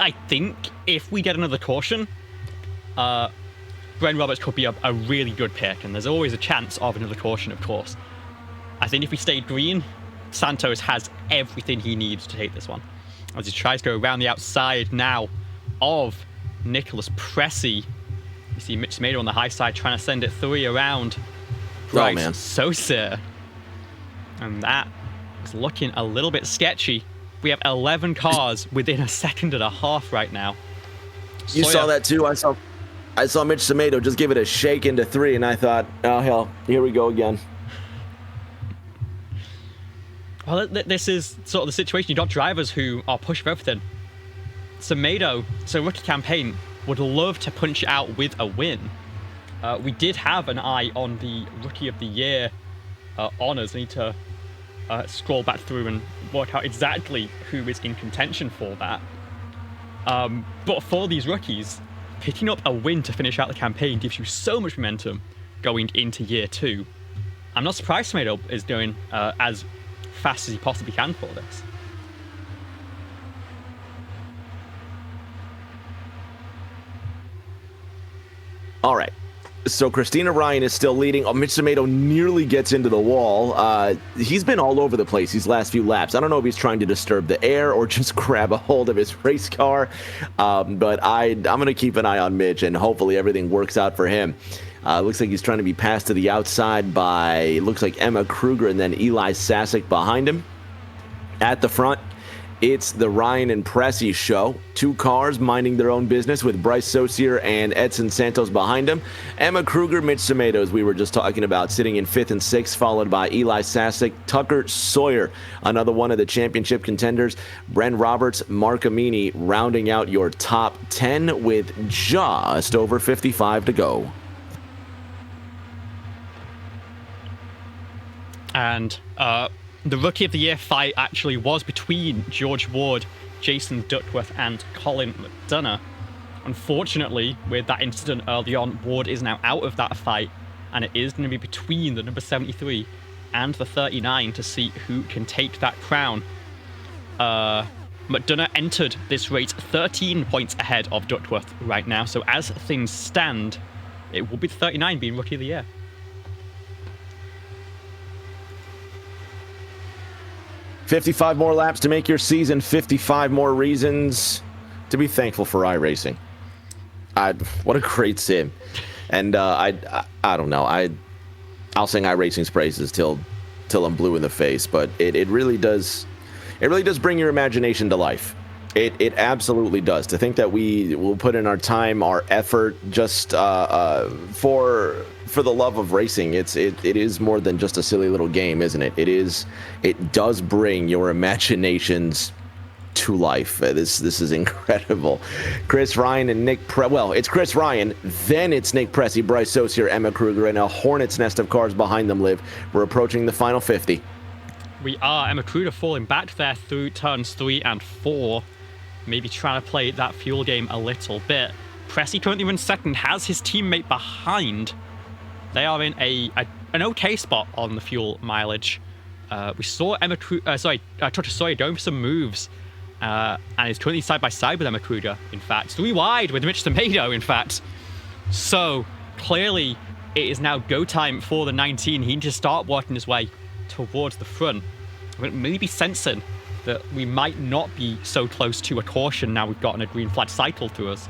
Speaker 2: I think if we get another caution, Brent Roberts could be a really good pick, and there's always a chance of another caution, of course. I think if we stay green, Santos has everything he needs to take this one. As he tries to go around the outside now of Nicholas Pressey. You see Mitch Tomato on the high side trying to send it 3 around Bryce Sosa. And that is looking a little bit sketchy. We have 11 cars within a second and a half right now.
Speaker 1: You saw that too. I saw Mitch Tomato just give it a shake into 3, and I thought, oh hell, here we go again.
Speaker 2: Well, this is sort of the situation. You've got drivers who are pushing for everything. Tomato, so rookie campaign, would love to punch it out with a win. We did have an eye on the Rookie of the Year honors. I need to scroll back through and work out exactly who is in contention for that. But for these rookies, picking up a win to finish out the campaign gives you so much momentum going into year 2. I'm not surprised Tomato is going as fast as he possibly can for this.
Speaker 1: All right. So Christina Ryan is still leading. Mitch Tomato nearly gets into the wall. He's been all over the place these last few laps. I don't know if he's trying to disturb the air or just grab a hold of his race car. But I'm going to keep an eye on Mitch, and hopefully everything works out for him. Looks like he's trying to be passed to the outside by, looks like Emma Kruger and then Eli Sasek behind him. At the front, It's the Ryan and Pressey show. Two cars minding their own business with Bryce Saucier and Edson Santos behind him. Emma Kruger, Mitch Tomatoes, we were just talking about, sitting in 5th and 6th, followed by Eli Sasek, Tucker Sawyer, another one of the championship contenders. Bren Roberts, Mark Amini rounding out your top 10 with just over 55 to go.
Speaker 2: And the Rookie of the Year fight actually was between George Ward, Jason Duckworth, and Colin McDonough. Unfortunately, with that incident early on, Ward is now out of that fight, and it is going to be between the number 73 and the 39 to see who can take that crown. McDonough entered this race 13 points ahead of Duckworth right now, so as things stand, it will be the 39 being Rookie of the Year.
Speaker 1: 55 more laps to make your season, 55 more reasons to be thankful for iRacing. What a great sim. And I don't know. I'll sing iRacing's praises till I'm blue in the face, but it really does bring your imagination to life. It absolutely does. To think that we will put in our time, our effort, just for the love of racing. It is more than just a silly little game, isn't it? It does bring your imaginations to life. This is incredible. Chris Ryan and Nick it's Chris Ryan, then it's Nick Pressey, Bryce Saucier, Emma Kruger, and a hornet's nest of cars behind them. Liv, we're approaching the final 50.
Speaker 2: We are. Emma Kruger falling back there through turns 3 and 4. Maybe trying to play that fuel game a little bit. Pressey currently runs second, has his teammate behind. They are in an okay spot on the fuel mileage. We saw Tucker Sawyer going for some moves, and is currently side by side with Emma Kruger. In fact, 3 wide with Mitch Tomato. In fact, so clearly it is now go time for the 19. He needs to start working his way towards the front. Maybe sensing that we might not be so close to a caution now we've gotten a green flag cycle through us,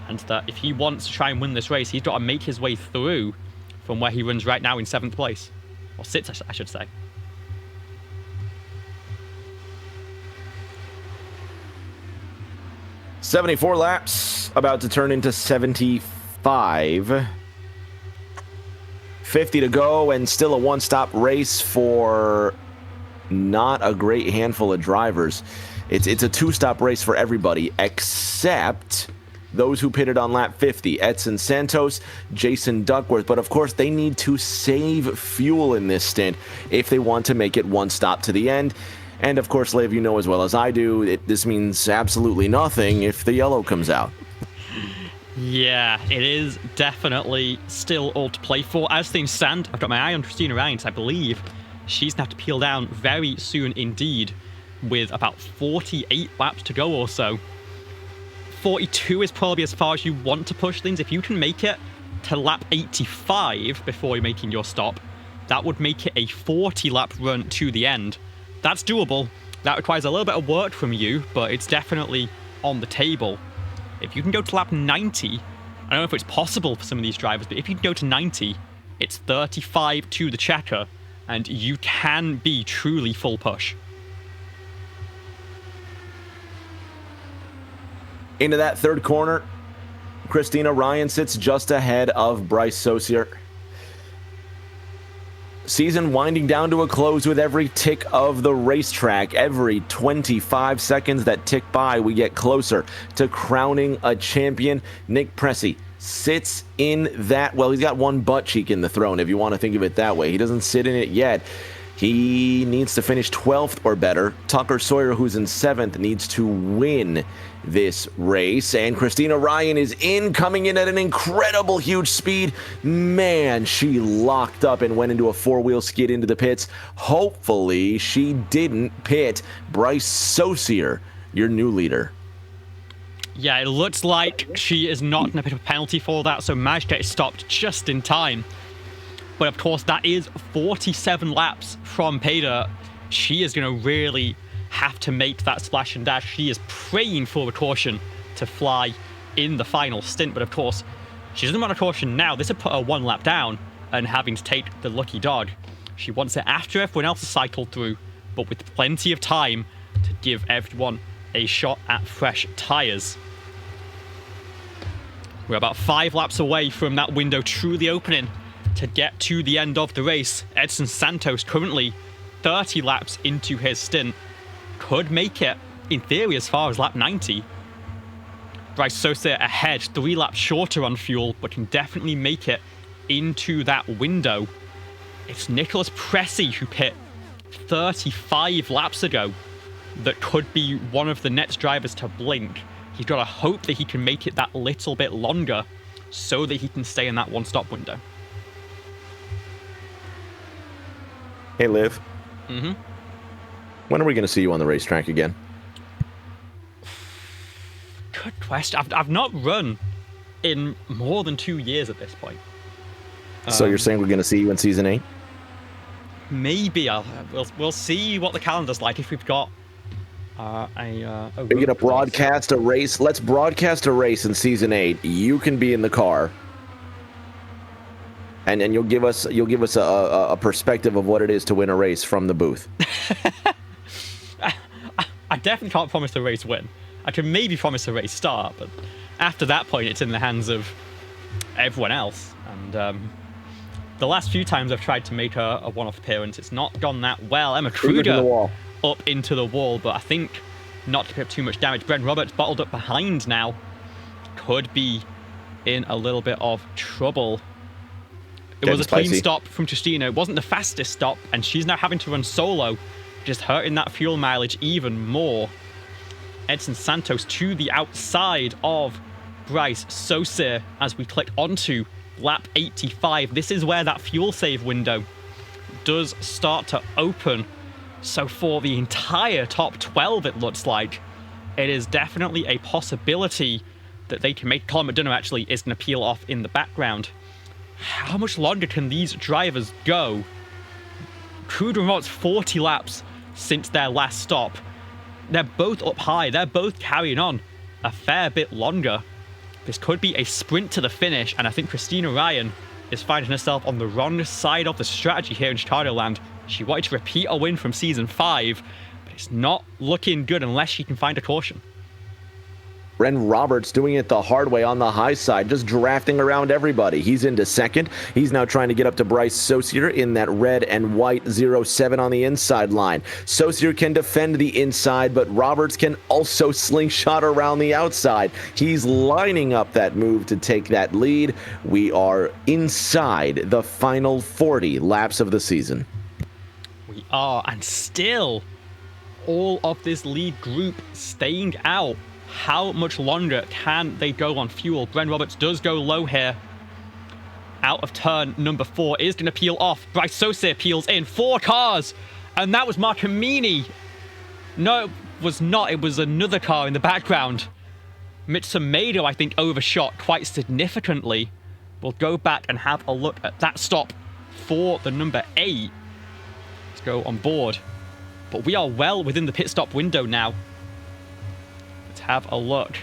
Speaker 2: and that if he wants to try and win this race, he's got to make his way through from where he runs right now in 7th place. Or sits, I should say.
Speaker 1: "74 laps, about to turn into 75. 50 to go, and still a one-stop race for not a great handful of drivers. It's a 2-stop race for everybody except those who pitted on lap 50. Edson Santos, Jason Duckworth, but of course they need to save fuel in this stint if they want to make it one stop to the end. And of course, Liv, you know as well as I do, this means absolutely nothing if the yellow comes out.
Speaker 2: Yeah, it is definitely still all to play for. As things stand, I've got my eye on Christina Rines. I believe she's going to have to peel down very soon indeed, with about 48 laps to go or so. 42 is probably as far as you want to push things. If you can make it to lap 85 before you're making your stop, that would make it a 40-lap run to the end. That's doable. That requires a little bit of work from you, but it's definitely on the table. If you can go to lap 90, I don't know if it's possible for some of these drivers, but if you can go to 90, it's 35 to the checker, and you can be truly full push.
Speaker 1: Into that third corner, Christina Ryan sits just ahead of Bryce Saucier. Season winding down to a close with every tick of the racetrack. Every 25 seconds that tick by, we get closer to crowning a champion. Nick Pressey sits in that, well, he's got one butt cheek in the throne, if you want to think of it that way. He doesn't sit in it yet. He needs to finish 12th or better. Tucker Sawyer, who's in 7th, needs to win this race. And Christina Ryan is coming in at an incredible huge speed. Man, she locked up and went into a 4-wheel skid into the pits. Hopefully, she didn't pit Bryce Saucier, your new leader.
Speaker 2: Yeah, it looks like she is not going to pick a penalty for that, so managed to get it stopped just in time. But of course, that is 47 laps from Pader. She is going to really have to make that splash and dash. She is praying for a caution to fly in the final stint. But of course, she doesn't want a caution now. This would put her 1 lap down and having to take the lucky dog. She wants it after everyone else has cycled through, but with plenty of time to give everyone a shot at fresh tyres. We're about 5 laps away from that window truly opening to get to the end of the race. Edson Santos, currently 30 laps into his stint, could make it, in theory, as far as lap 90. Bryce Sosa ahead, 3 laps shorter on fuel, but can definitely make it into that window. It's Nicholas Pressey, who pit 35 laps ago, that could be one of the next drivers to blink. He's got to hope that he can make it that little bit longer so that he can stay in that one-stop window.
Speaker 1: Hey, Liv.
Speaker 2: Mm-hmm.
Speaker 1: When are we going to see you on the racetrack again?
Speaker 2: Good question. I've not run in more than 2 years at this point.
Speaker 1: So you're saying we're going to see you in Season 8?
Speaker 2: Maybe. We'll see what the calendar's like if we've got
Speaker 1: We're going to broadcast a race. Let's broadcast a race in Season 8. You can be in the car. And you'll give us a perspective of what it is to win a race from the booth.
Speaker 2: I definitely can't promise a race win. I can maybe promise a race start, but after that point, it's in the hands of everyone else. And the last few times I've tried to make a one-off appearance, it's not gone that well. Emma Kruger up into the wall, but I think not to pick up too much damage. Bren Roberts bottled up behind now. Could be in a little bit of trouble. It was a clean stop from Tristino. It wasn't the fastest stop, and she's now having to run solo, just hurting that fuel mileage even more. Edson Santos to the outside of Bryce Sosa as we click onto lap 85. This is where that fuel save window does start to open. So for the entire top 12, it looks like, it is definitely a possibility that they can make. Colin McDonough actually is going to peel off in the background. How much longer can these drivers go? Kruger and Roberts 40 laps since their last stop. They're both up high. They're both carrying on a fair bit longer. This could be a sprint to the finish, and I think Christina Ryan is finding herself on the wrong side of the strategy here in Chicagoland. She wanted to repeat a win from Season 5, but it's not looking good unless she can find a caution.
Speaker 1: Bren Roberts doing it the hard way on the high side, just drafting around everybody. He's into second. He's now trying to get up to Bryce Saucier in that red and white 07 on the inside line. Saucier can defend the inside, but Roberts can also slingshot around the outside. He's lining up that move to take that lead. We are inside the final 40 laps of the season.
Speaker 2: We are, and still all of this lead group staying out. How much longer can they go on fuel? Bren Roberts does go low here. Out of turn number 4 is going to peel off. Bryce Sosa peels in. 4 cars. And that was Marcamini. No, it was not. It was another car in the background. Mitsumedo, I think, overshot quite significantly. We'll go back and have a look at that stop for the number 8. Let's go on board. But we are well within the pit stop window now. Have a look.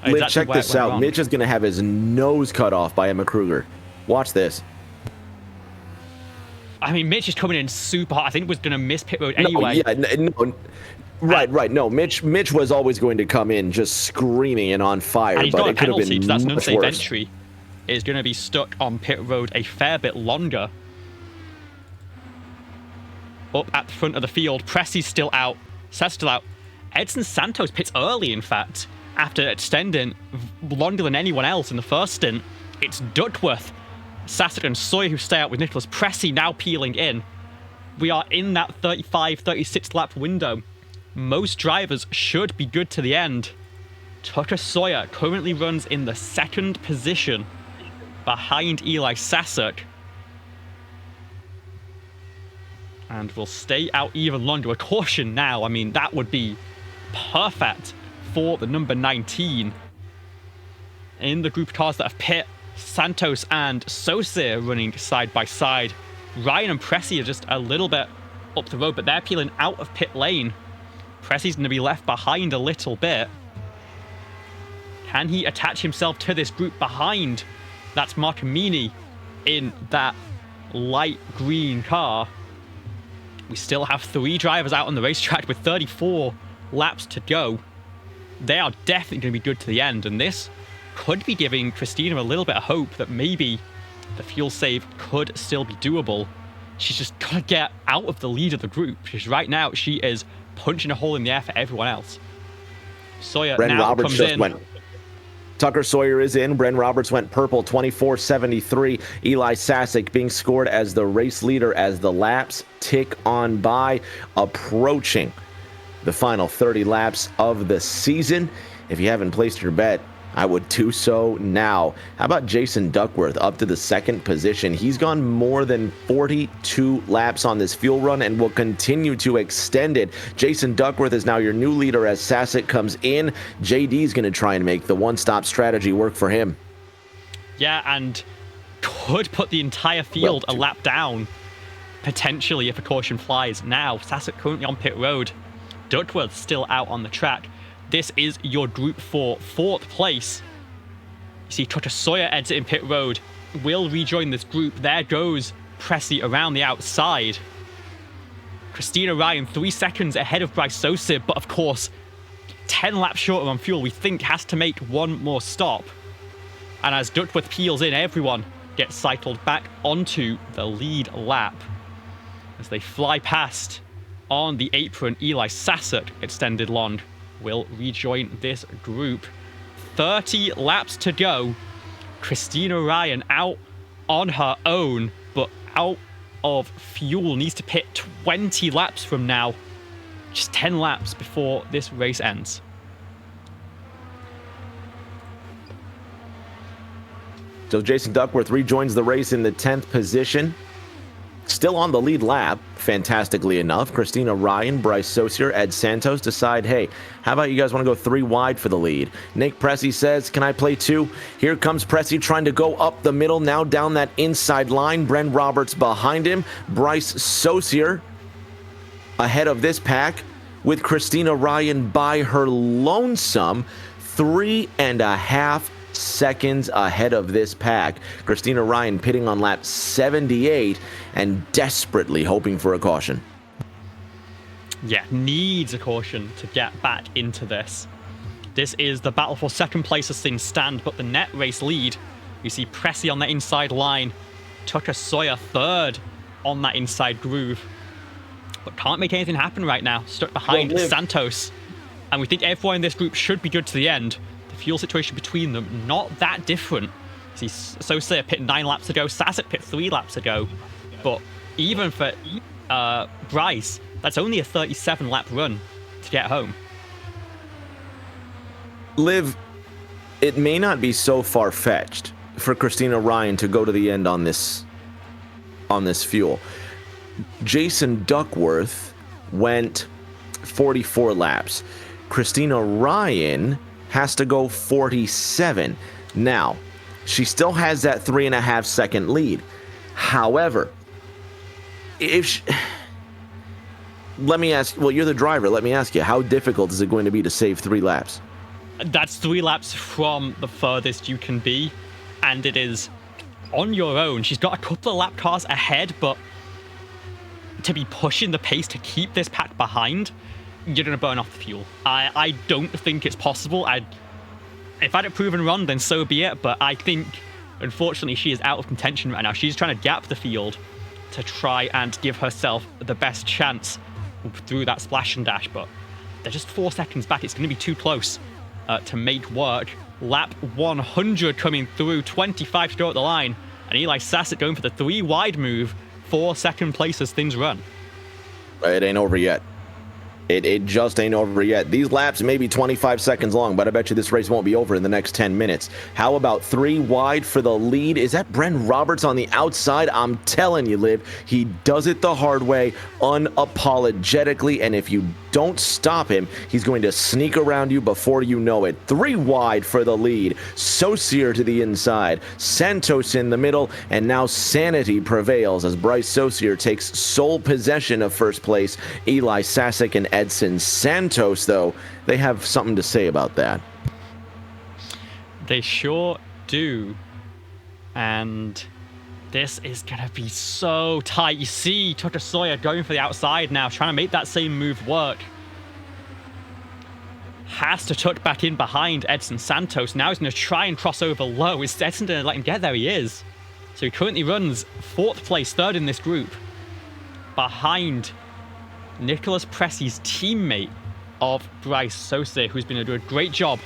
Speaker 1: Liv, check this out. Mitch is going to have his nose cut off by Emma Kruger. Watch this.
Speaker 2: I mean, Mitch is coming in super hot. I think was going to miss pit road anyway.
Speaker 1: No. Right. No, Mitch was always going to come in just screaming and on fire.
Speaker 2: And he's got a penalty, so that's an unsafe
Speaker 1: worse.
Speaker 2: entry. Is going to be stuck on pit road a fair bit longer. Up at the front of the field, Pressey's still out. Seth's still out. Edson Santos pits early, in fact, after extending longer than anyone else in the first stint. It's Duckworth, Sasser and Sawyer who stay out with Nicholas Pressey now peeling in. We are in that 35, 36 lap window. Most drivers should be good to the end. Tucker Sawyer currently runs in the 2nd position behind Eli Sasser. And will stay out even longer. A caution now, I mean, that would be perfect for the number 19. In the group of cars that have pit, Santos and Sosa running side by side. Ryan and Pressey are just a little bit up the road, but they're peeling out of pit lane. Pressey's going to be left behind a little bit. Can he attach himself to this group behind? That's Marcamini in that light green car. We still have 3 drivers out on the racetrack with 34 laps to go. They are definitely going to be good to the end, and this could be giving Christina a little bit of hope that maybe the fuel save could still be doable. She's just got to get out of the lead of the group, because right now she is punching a hole in the air for everyone else. Sawyer
Speaker 1: Bren
Speaker 2: now
Speaker 1: Roberts
Speaker 2: comes
Speaker 1: just
Speaker 2: in.
Speaker 1: went. Tucker Sawyer is in. Bren Roberts went purple, 24.73. Eli Sasek being scored as the race leader as the laps tick on by, approaching the final 30 laps of the season. If you haven't placed your bet, I would do so now. How about Jason Duckworth up to the second position? He's gone more than 42 laps on this fuel run and will continue to extend it. Jason Duckworth is now your new leader as Sasek comes in. JD's going to try and make the one-stop strategy work for him.
Speaker 2: Yeah, and could put the entire field a lap down, potentially, if a caution flies. Now, Sasek currently on pit road. Duckworth still out on the track. This is your Group 4 4th place. You see Tucker Sawyer exiting pit road. Will rejoin this group. There goes Pressy around the outside. Christina Ryan 3 seconds ahead of Bryce Sosib, but of course 10 laps shorter on fuel. We think has to make one more stop. And as Duckworth peels in, everyone gets cycled back onto the lead lap. As they fly past on the apron, Eli Sasek extended long will rejoin this group. 30 laps to go. Christina Ryan out on her own, but out of fuel. Needs to pit 20 laps from now. Just 10 laps before this race ends.
Speaker 1: So Jason Duckworth rejoins the race in the 10th position. Still on the lead lap, fantastically enough. Christina Ryan, Bryce Sosier, Ed Santos decide, hey, how about you guys want to go 3 wide for the lead? Nick Pressy says, can I play 2? Here comes Pressy trying to go up the middle, now down that inside line. Bren Roberts behind him. Bryce Sosier ahead of this pack with Christina Ryan by her lonesome. 3.5 seconds ahead of this pack. Christina Ryan pitting on lap 78 and desperately hoping for a caution.
Speaker 2: Yeah, needs a caution to get back into this. This is the battle for second place as things stand, but the net race lead, you see Pressy on that inside line, Tucker Sawyer third on that inside groove, but can't make anything happen right now. Stuck behind Santos, and we think everyone in this group should be good to the end. The fuel situation between them, not that different. See, Sosir pit 9 laps ago, Sasek pit 3 laps ago, but even for Bryce, that's only a 37 lap run to get home.
Speaker 1: Liv, it may not be so far-fetched for Christina Ryan to go to the end on this fuel. Jason Duckworth went 44 laps. Christina Ryan has to go 47. Now, she still has that 3.5 second lead. However, let me ask, well, you're the driver. Let me ask you, how difficult is it going to be to save 3 laps?
Speaker 2: That's 3 laps from the furthest you can be, and it is on your own. She's got a couple of lap cars ahead, but to be pushing the pace to keep this pack behind, you're going to burn off the fuel. I don't think it's possible. If I'd have proven wrong, then so be it, but I think, unfortunately, she is out of contention right now. She's trying to gap the field to try and give herself the best chance through that splash and dash, but they're just 4 seconds back. It's going to be too close to make work. Lap 100 coming through, 25 to go at the line, and Eli Sasek going for the 3 wide move for second place as things run.
Speaker 1: It ain't over yet. It just ain't over yet. These laps may be 25 seconds long, but I bet you this race won't be over in the next 10 minutes. How about 3 wide for the lead? Is that Bren Roberts on the outside? I'm telling you, Liv, he does it the hard way, unapologetically, and if you don't stop him, he's going to sneak around you before you know it. 3 wide for the lead. Sosier to the inside. Santos in the middle, and now sanity prevails as Bryce Sosier takes sole possession of first place. Eli Sasek and Edson Santos, though, they have something to say about that.
Speaker 2: They sure do. And this is going to be so tight. You see Tucker Sawyer going for the outside now, trying to make that same move work. has to tuck back in behind Edson Santos. Now he's going to try and cross over low. Is Edson going to let him get there? He is. So he currently runs 4th place, 3rd in this group, behind Nicholas Pressy's teammate of Bryce Saucier, who's been doing a great job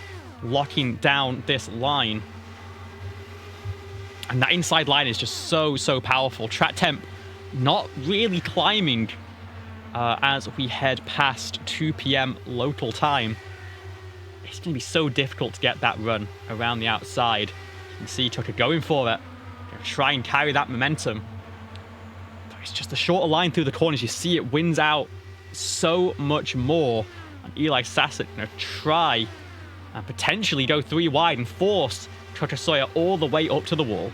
Speaker 2: locking down this line. And that inside line is just so powerful. Track temp not really climbing as we head past 2 p.m. local time. It's going to be so difficult to get that run around the outside. You can see Tucker going for it. Going to try and carry that momentum. But it's just a shorter line through the corners. You see it wins out so much more. And Eli Sasek going to try and potentially go 3 wide and force Tucker Sawyer all the way up to the wall.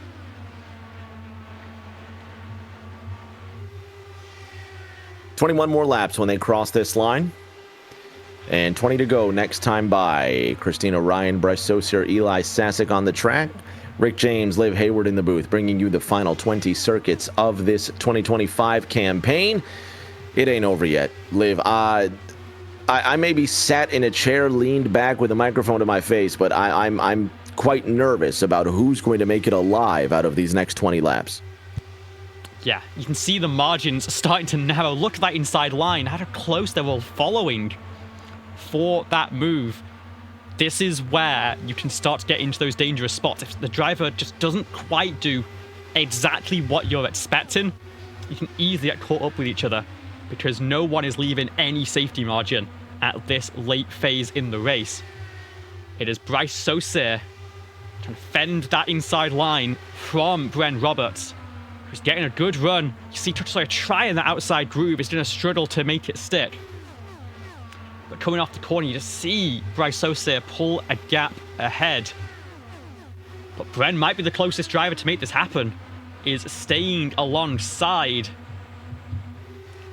Speaker 1: "21 more laps when they cross this line. And 20 to go next time by. Christina Ryan, Bryce Saucier, Eli Sasek on the track. Rick James, Liv Hayward in the booth, bringing you the final 20 circuits of this 2025 campaign. It ain't over yet. Liv, I maybe sat in a chair, leaned back with a microphone to my face, but I'm quite nervous about who's going to make it alive out of these next 20 laps.
Speaker 2: Yeah, you can see the margins starting to narrow. Look at that inside line, how close they're all following for that move. This is where you can start to get into those dangerous spots. If the driver just doesn't quite do exactly what you're expecting, you can easily get caught up with each other because no one is leaving any safety margin at this late phase in the race. It is Bryce Saucier trying to fend that inside line from Bren Roberts, who's getting a good run. You see Tucker Sawyer trying that outside groove. He's going to struggle to make it stick. But coming off the corner, you just see Bryce Saucier pull a gap ahead. But Bren might be the closest driver to make this happen. Is staying alongside.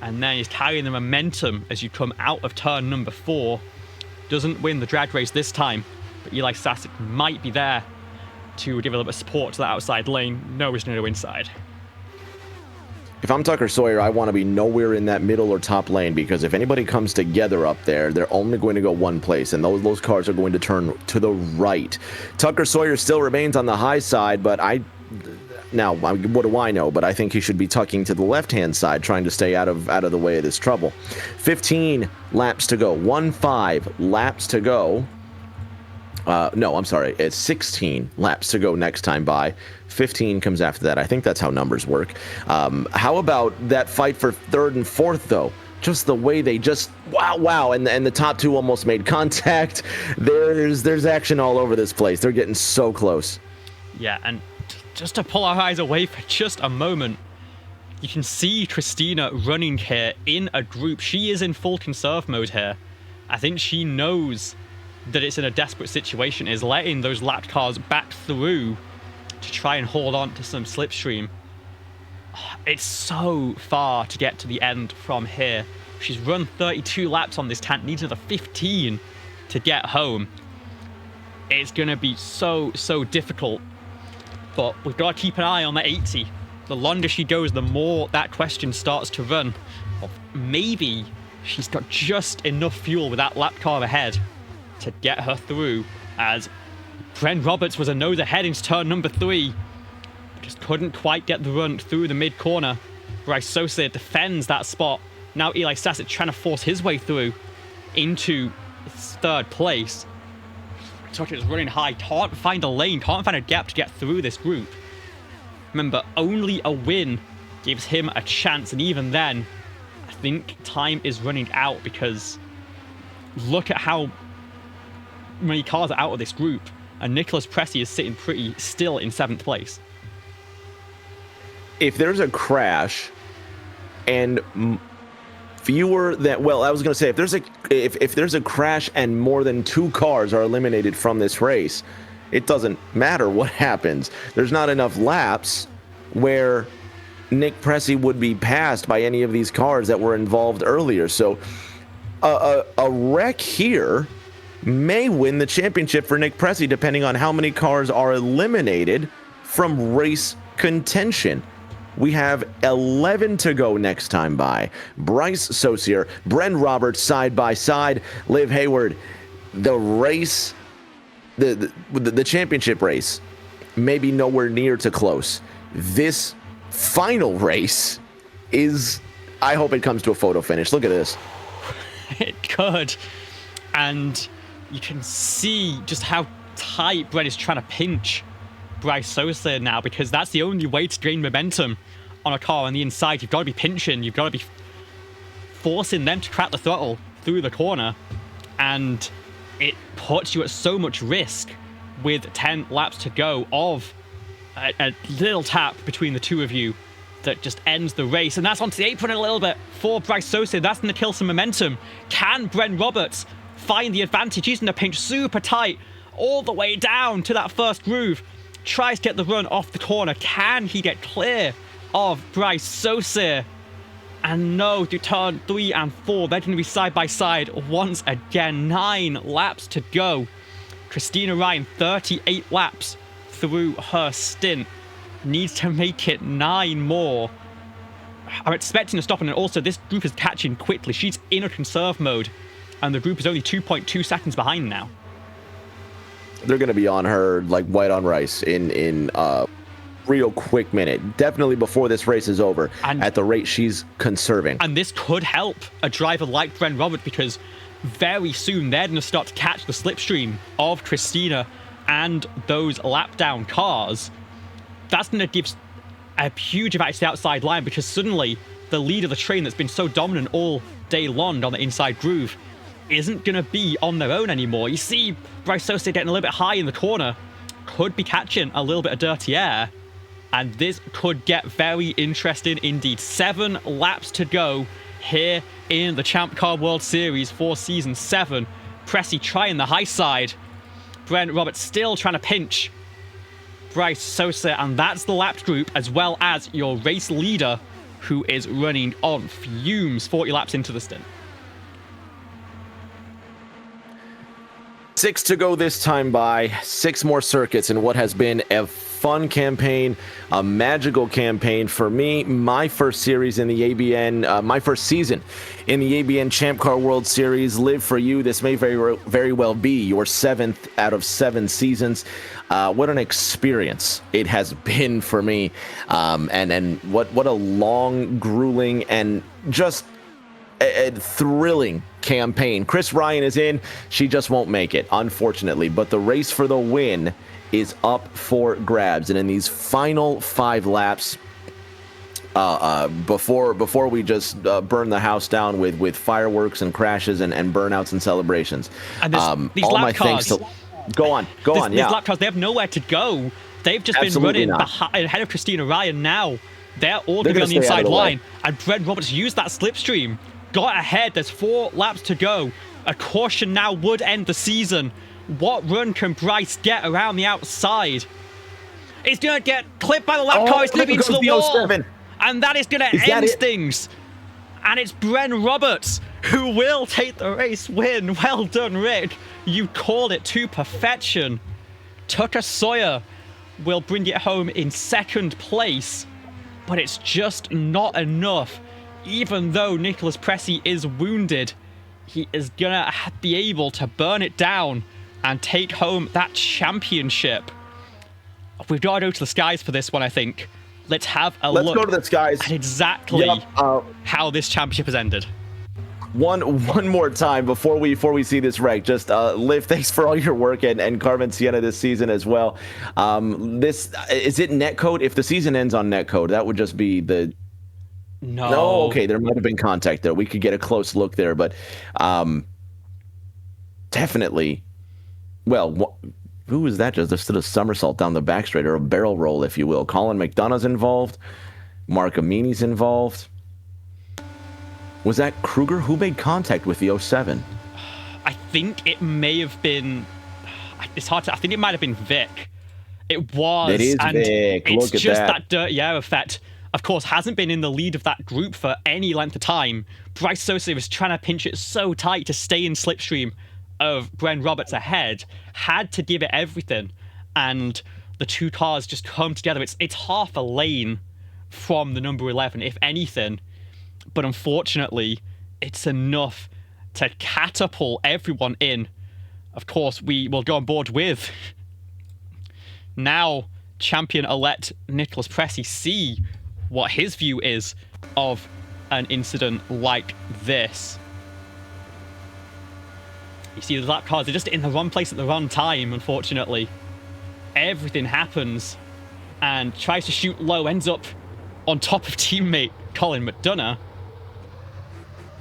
Speaker 2: And then he's carrying the momentum as you come out of turn number 4. Doesn't win the drag race this time, but Eli Sasek might be there to give a little bit of support to that outside lane. No, he's going to go inside.
Speaker 1: If I'm Tucker Sawyer, I want to be nowhere in that middle or top lane, because if anybody comes together up there, they're only going to go one place, and those cars are going to turn to the right. Tucker Sawyer still remains on the high side, but now, what do I know? But I think he should be tucking to the left-hand side, trying to stay out of the way of this trouble. 15 laps to go. 15 laps to go. No, I'm sorry. It's 16 laps to go next time by. 15 comes after that. I think that's how numbers work. How about that fight for 3rd and 4th, though? Just the way they just wow, and the top 2 almost made contact. There's action all over this place. They're getting so close.
Speaker 2: Yeah, and just to pull our eyes away for just a moment, you can see Christina running here in a group. She is in full conserve mode here. I think she knows that it's in a desperate situation, is letting those lapped cars back through to try and hold on to some slipstream. It's so far to get to the end from here. She's run 32 laps on this tank, needs another 15 to get home. It's going to be so difficult. But we've got to keep an eye on the 80. The longer she goes, the more that question starts to run. Of maybe she's got just enough fuel with that lap car ahead to get her through, as Bren Roberts was a nose ahead into turn number 3. Just couldn't quite get the run through the mid-corner. Bryce Saucier defends that spot. Now Eli Sasek trying to force his way through into 3rd place. Tucker is running high, can't find a lane, can't find a gap to get through this group. Remember, only a win gives him a chance, and even then, I think time is running out, because look at how many cars are out of this group, and Nicholas Pressy is sitting pretty still in 7th place.
Speaker 1: If there's a crash and fewer than, well, I was going to say, if there's a crash and more than 2 cars are eliminated from this race, it doesn't matter what happens. There's not enough laps where Nick Pressy would be passed by any of these cars that were involved earlier. So a wreck here may win the championship for Nick Pressy, depending on how many cars are eliminated from race contention. We have 11 to go next time by. Bryce Saucier, Bren Roberts side by side. Liv Hayward, the race, the championship race, maybe nowhere near to close. This final race is, I hope it comes to a photo finish. Look at this.
Speaker 2: It could. And you can see just how tight Brent is trying to pinch Bryce Sosa now, because that's the only way to gain momentum on a car on the inside. You've got to be pinching. You've got to be forcing them to crack the throttle through the corner. And it puts you at so much risk with 10 laps to go of a little tap between the two of you that just ends the race. And that's onto the apron a little bit for Bryce Sosa. That's going to kill some momentum. Can Brent Roberts find the advantage? He's going to pinch super tight all the way down to that first groove. Tries to get the run off the corner. Can he get clear of Bryce Sosa? And no, to turn 3 and 4, they're going to be side by side once again. 9 laps to go. Christina Ryan, 38 laps through her stint. Needs to make it 9 more. I'm expecting a stop, and also this group is catching quickly. She's in a conserve mode, and the group is only 2.2 seconds behind now.
Speaker 1: They're going to be on her like white on rice in real quick minute. Definitely before this race is over, and at the rate she's conserving.
Speaker 2: And this could help a driver like Brent Roberts, because very soon they're going to start to catch the slipstream of Christina and those lap down cars. That's going to give a huge advantage to the outside line, because suddenly the lead of the train that's been so dominant all day long on the inside groove isn't going to be on their own anymore. You see Bryce Sosa getting a little bit high in the corner, could be catching a little bit of dirty air, and this could get very interesting indeed. 7 laps to go here in the Champ Car World Series for Season 7. Pressy trying the high side. Brent Roberts still trying to pinch Bryce Sosa, and that's the lapped group, as well as your race leader, who is running on fumes 40 laps into the stint.
Speaker 1: 6 to go this time by. 6 more circuits in what has been a fun campaign, a magical campaign for me. My first series in the ABN, my first season in the ABN Champ Car World Series. Live for you. This may very well be your 7th out of 7 seasons. What an experience it has been for me, and what a long, grueling, and just a thrilling campaign. Chris Ryan is in. She just won't make it, unfortunately. But the race for the win is up for grabs. And in these final 5 laps, before we just burn the house down with fireworks and crashes and burnouts and celebrations,
Speaker 2: and these
Speaker 1: all
Speaker 2: lap
Speaker 1: my
Speaker 2: cars,
Speaker 1: thanks to go on.
Speaker 2: These lap cars, they have nowhere to go. They've just
Speaker 1: Absolutely
Speaker 2: been running ahead of Christina Ryan now. They're all going to be on the inside line. And Brent Roberts used that slipstream, got ahead. There's 4 laps to go. A caution now would end the season. What run can Bryce get around the outside? He's going to get clipped by the lap car. He's going to be into the wall. 07. And that is going to end things. And it's Brent Roberts who will take the race win. Well done, Rick. You called it to perfection. Tucker Sawyer will bring it home in 2nd place. But it's just not enough. Even though Nicholas Pressy is wounded, he is going to be able to burn it down and take home that championship. We've got to go to the skies for this one, I think. Let's have a look.
Speaker 1: Let's go to the skies.
Speaker 2: At exactly how this championship has ended.
Speaker 1: One more time before we see this wreck. Just Liv, thanks for all your work, and Carmen Sienna this season as well. This is it netcode? If the season ends on netcode, that would just be the No, okay, there might have been contact there. We could get a close look there, but definitely. Well, who was that? Just a somersault down the back straight, or a barrel roll, if you will. Colin McDonough's involved. Mark Amini's involved. Was that Kruger? Who made contact with the 07?
Speaker 2: I think it may have been. It's hard to. I think it might have been Vic. It was.
Speaker 1: It is
Speaker 2: and
Speaker 1: Vic.
Speaker 2: It's
Speaker 1: Look at
Speaker 2: just
Speaker 1: that
Speaker 2: dirty air effect. Of course, hasn't been in the lead of that group for any length of time. Bryce Sosa was trying to pinch it so tight to stay in slipstream of Brent Roberts ahead. Had to give it everything, and the 2 cars just come together. It's half a lane from the number 11, if anything. But unfortunately, it's enough to catapult everyone in of course, we will go on board with now champion-elect Nicholas Pressey, see what his view is of an incident like this. You see the lap cars are just in the wrong place at the wrong time, unfortunately. Everything happens, and tries to shoot low, ends up on top of teammate Colin McDonough.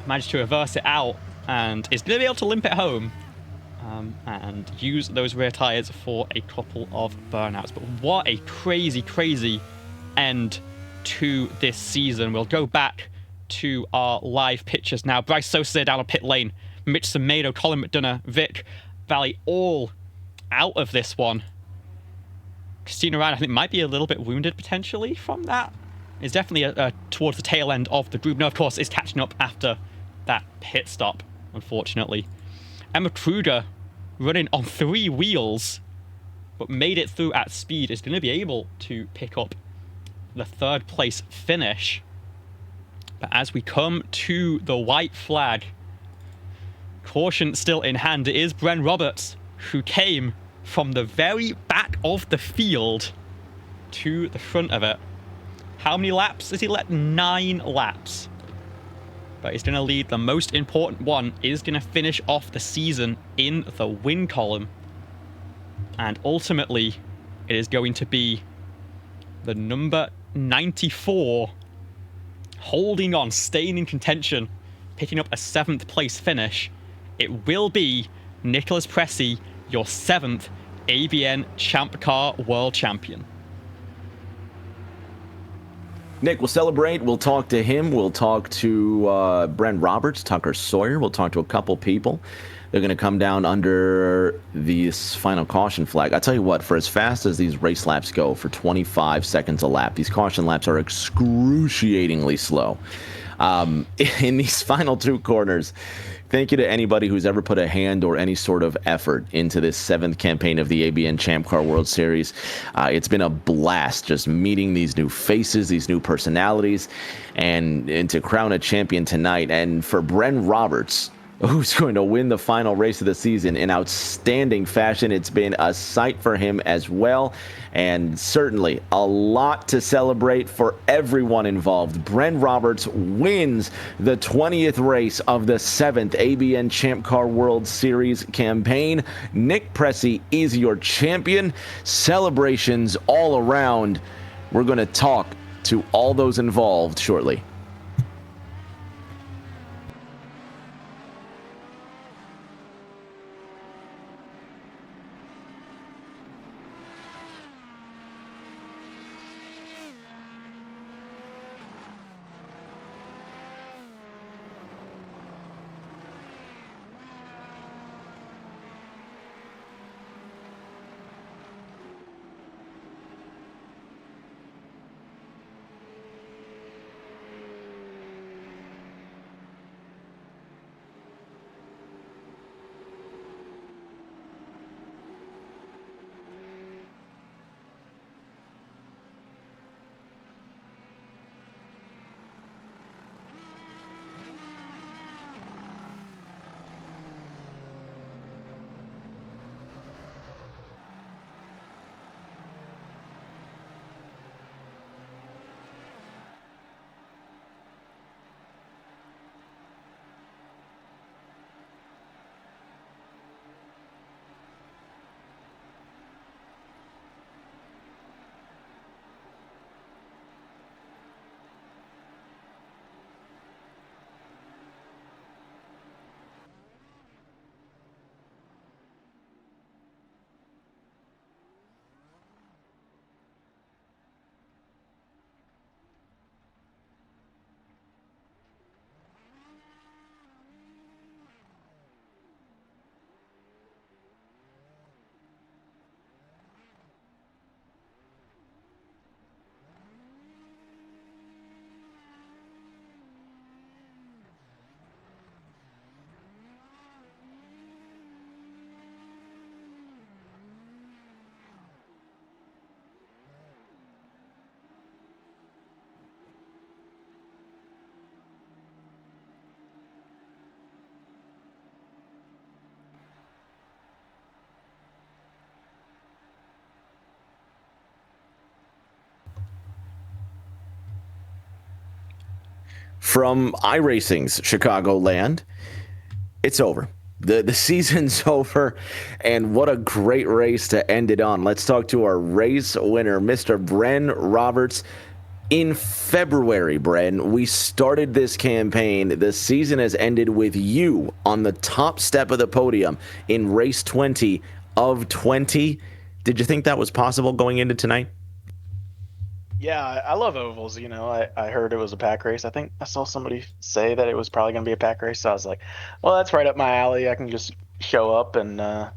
Speaker 2: Managed to reverse it out, and is going to be able to limp it home. And use those rear tires for a couple of burnouts. But what a crazy, crazy end to this season. We'll go back to our live pictures now. Bryce Sosa down a pit lane. Mitch Semedo, Colin McDonough, Vic Valley all out of this one. Christina Ryan, I think, might be a little bit wounded potentially from that. Is definitely towards the tail end of the group. No, of course, is catching up after that pit stop, unfortunately. Emma Kruger, running on 3 wheels, but made it through at speed, is going to be able to pick up the 3rd place finish. But as we come to the white flag, caution still in hand. It is Bren Roberts who came from the very back of the field to the front of it. How many laps has he led? 9 laps. But he's going to lead. The most important one is going to finish off the season in the win column. And ultimately, it is going to be the number 94 holding on, staying in contention, picking up a 7th place finish. It will be Nicholas Pressey, your 7th ABN Champ Car World Champion.
Speaker 1: Nick, we'll celebrate. We'll talk to him. We'll talk to Bren Roberts, Tucker Sawyer. We'll talk to a couple people. They're going to come down under this final caution flag. I tell you what, for as fast as these race laps go, for 25 seconds a lap, these caution laps are excruciatingly slow. In these final 2 corners, thank you to anybody who's ever put a hand or any sort of effort into this 7th campaign of the ABN Champ Car World Series. It's been a blast just meeting these new faces, these new personalities, and to crown a champion tonight. And for Bren Roberts, who's going to win the final race of the season in outstanding fashion, it's been a sight for him as well. And certainly a lot to celebrate for everyone involved. Bren Roberts wins the 20th race of the 7th ABN Champ Car World Series campaign. Nick Pressey is your champion. Celebrations all around. We're going to talk to all those involved shortly. from iRacing's Chicagoland. It's over. The season's over, and what a great race to end it on. Let's talk to our race winner, Mr. Bren Roberts. In February, Bren, we started this campaign. The season has ended with you on the top step of the podium in race 20 of 20. Did you think that was possible going into tonight?
Speaker 4: Yeah, I love ovals. You know, I heard it was a pack race. I think I saw somebody say that it was probably going to be a pack race. So I was like, well, that's right up my alley. I can just show up and not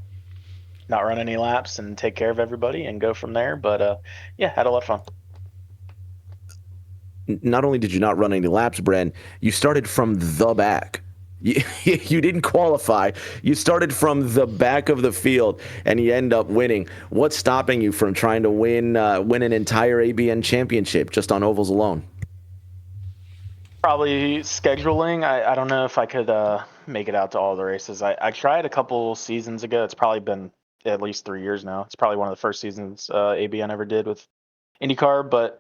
Speaker 4: run any laps and take care of everybody and go from there. But yeah, had a lot of fun.
Speaker 1: Not only did you not run any laps, Bren, you started from the back. You didn't qualify. You started from the back of the field, and you end up winning. What's stopping you from trying to win an entire ABN championship just on ovals alone?
Speaker 4: Probably scheduling. I don't know if I could make it out to all the races. I tried a couple seasons ago. It's probably been at least 3 years now. It's probably one of the first seasons ABN ever did with IndyCar, but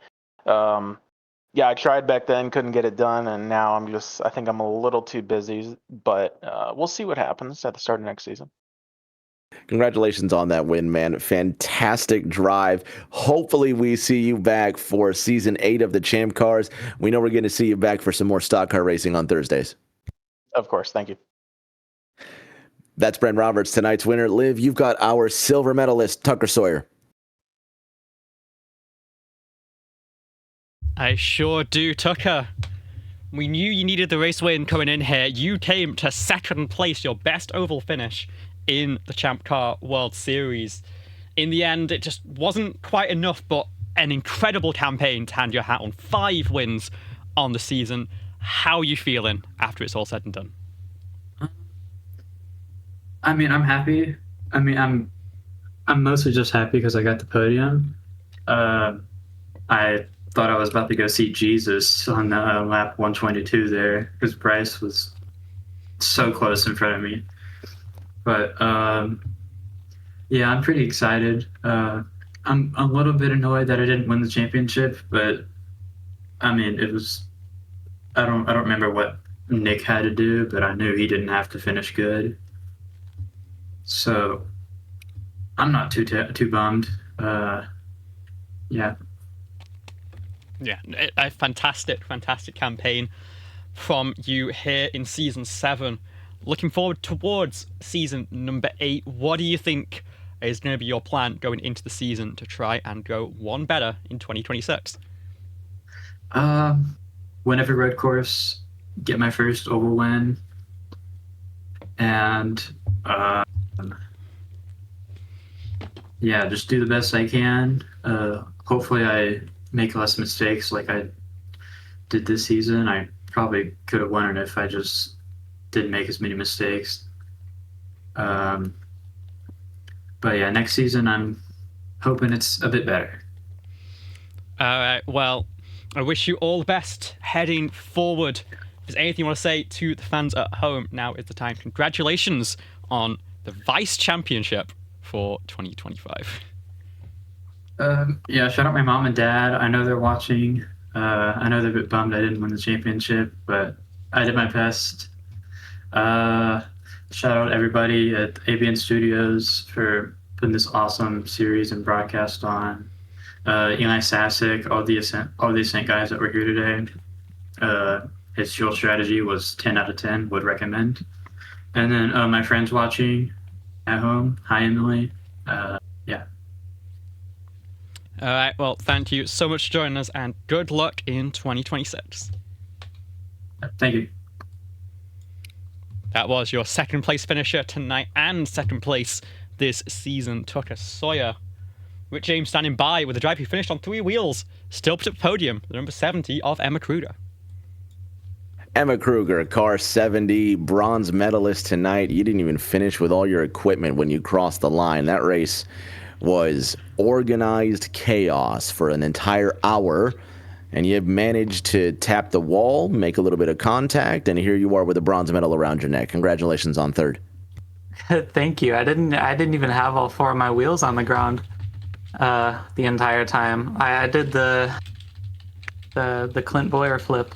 Speaker 4: yeah, I tried back then, couldn't get it done, and now I think I'm a little too busy, but we'll see what happens at the start of next season.
Speaker 1: Congratulations on that win, man. Fantastic drive. Hopefully we see you back for season 8 of the Champ Cars. We know we're going to see you back for some more stock car racing on Thursdays.
Speaker 4: Of course. Thank you.
Speaker 1: That's Bren Roberts, tonight's winner. Liv, you've got our silver medalist, Tucker Sawyer.
Speaker 2: I sure do, Tucker. We knew you needed the race win coming in here. You came to second place, your best oval finish in the Champ Car World Series. In the end, it just wasn't quite enough, but an incredible campaign to hang your hat on. 5 wins on the season. How are you feeling after it's all said and done?
Speaker 5: I mean, I'm happy. I mean, I'm mostly just happy because I got the podium. I thought I was about to go see Jesus on lap 122 there because Bryce was so close in front of me. But yeah, I'm pretty excited. I'm a little bit annoyed that I didn't win the championship, but I mean, it was. I don't remember what Nick had to do, but I knew he didn't have to finish good. So I'm not too bummed. Yeah.
Speaker 2: Yeah, a fantastic campaign from you here in season 7. Looking forward towards season number 8. What do you think is going to be your plan going into the season to try and go one better in 2026?
Speaker 5: Win every road course, get my first oval win, and yeah, just do the best I can. Hopefully I make less mistakes like I did this season. I probably could have won it if I just didn't make as many mistakes. But yeah, next season I'm hoping it's a bit better.
Speaker 2: All right, well, I wish you all the best heading forward. If there's anything you want to say to the fans at home, now is the time. Congratulations on the Vice Championship for 2025.
Speaker 5: Yeah, shout out my mom and dad. I know they're watching. I know they're a bit bummed I didn't win the championship, but I did my best. Shout out everybody at ABN Studios for putting this awesome series and broadcast on. Eli Sasek, all the Ascent guys that were here today. His fuel strategy was 10 out of 10, would recommend. And then my friends watching at home. Hi, Emily. Yeah.
Speaker 2: All right, well, thank you so much for joining us, and good luck in 2026.
Speaker 5: Thank you.
Speaker 2: That was your second place finisher tonight and second place this season, Tucker Sawyer. With James standing by with a driver who finished on 3 wheels, still put up podium, the number 70 of Emma Kruger.
Speaker 1: Emma Kruger, car 70, bronze medalist tonight. You didn't even finish with all your equipment when you crossed the line. That race was organized chaos for an entire hour, and you managed to tap the wall, make a little bit of contact, and here you are with a bronze medal around your neck. Congratulations on third.
Speaker 6: Thank you. I didn't even have all 4 of my wheels on the ground the entire time. I did the Clint Boyer flip.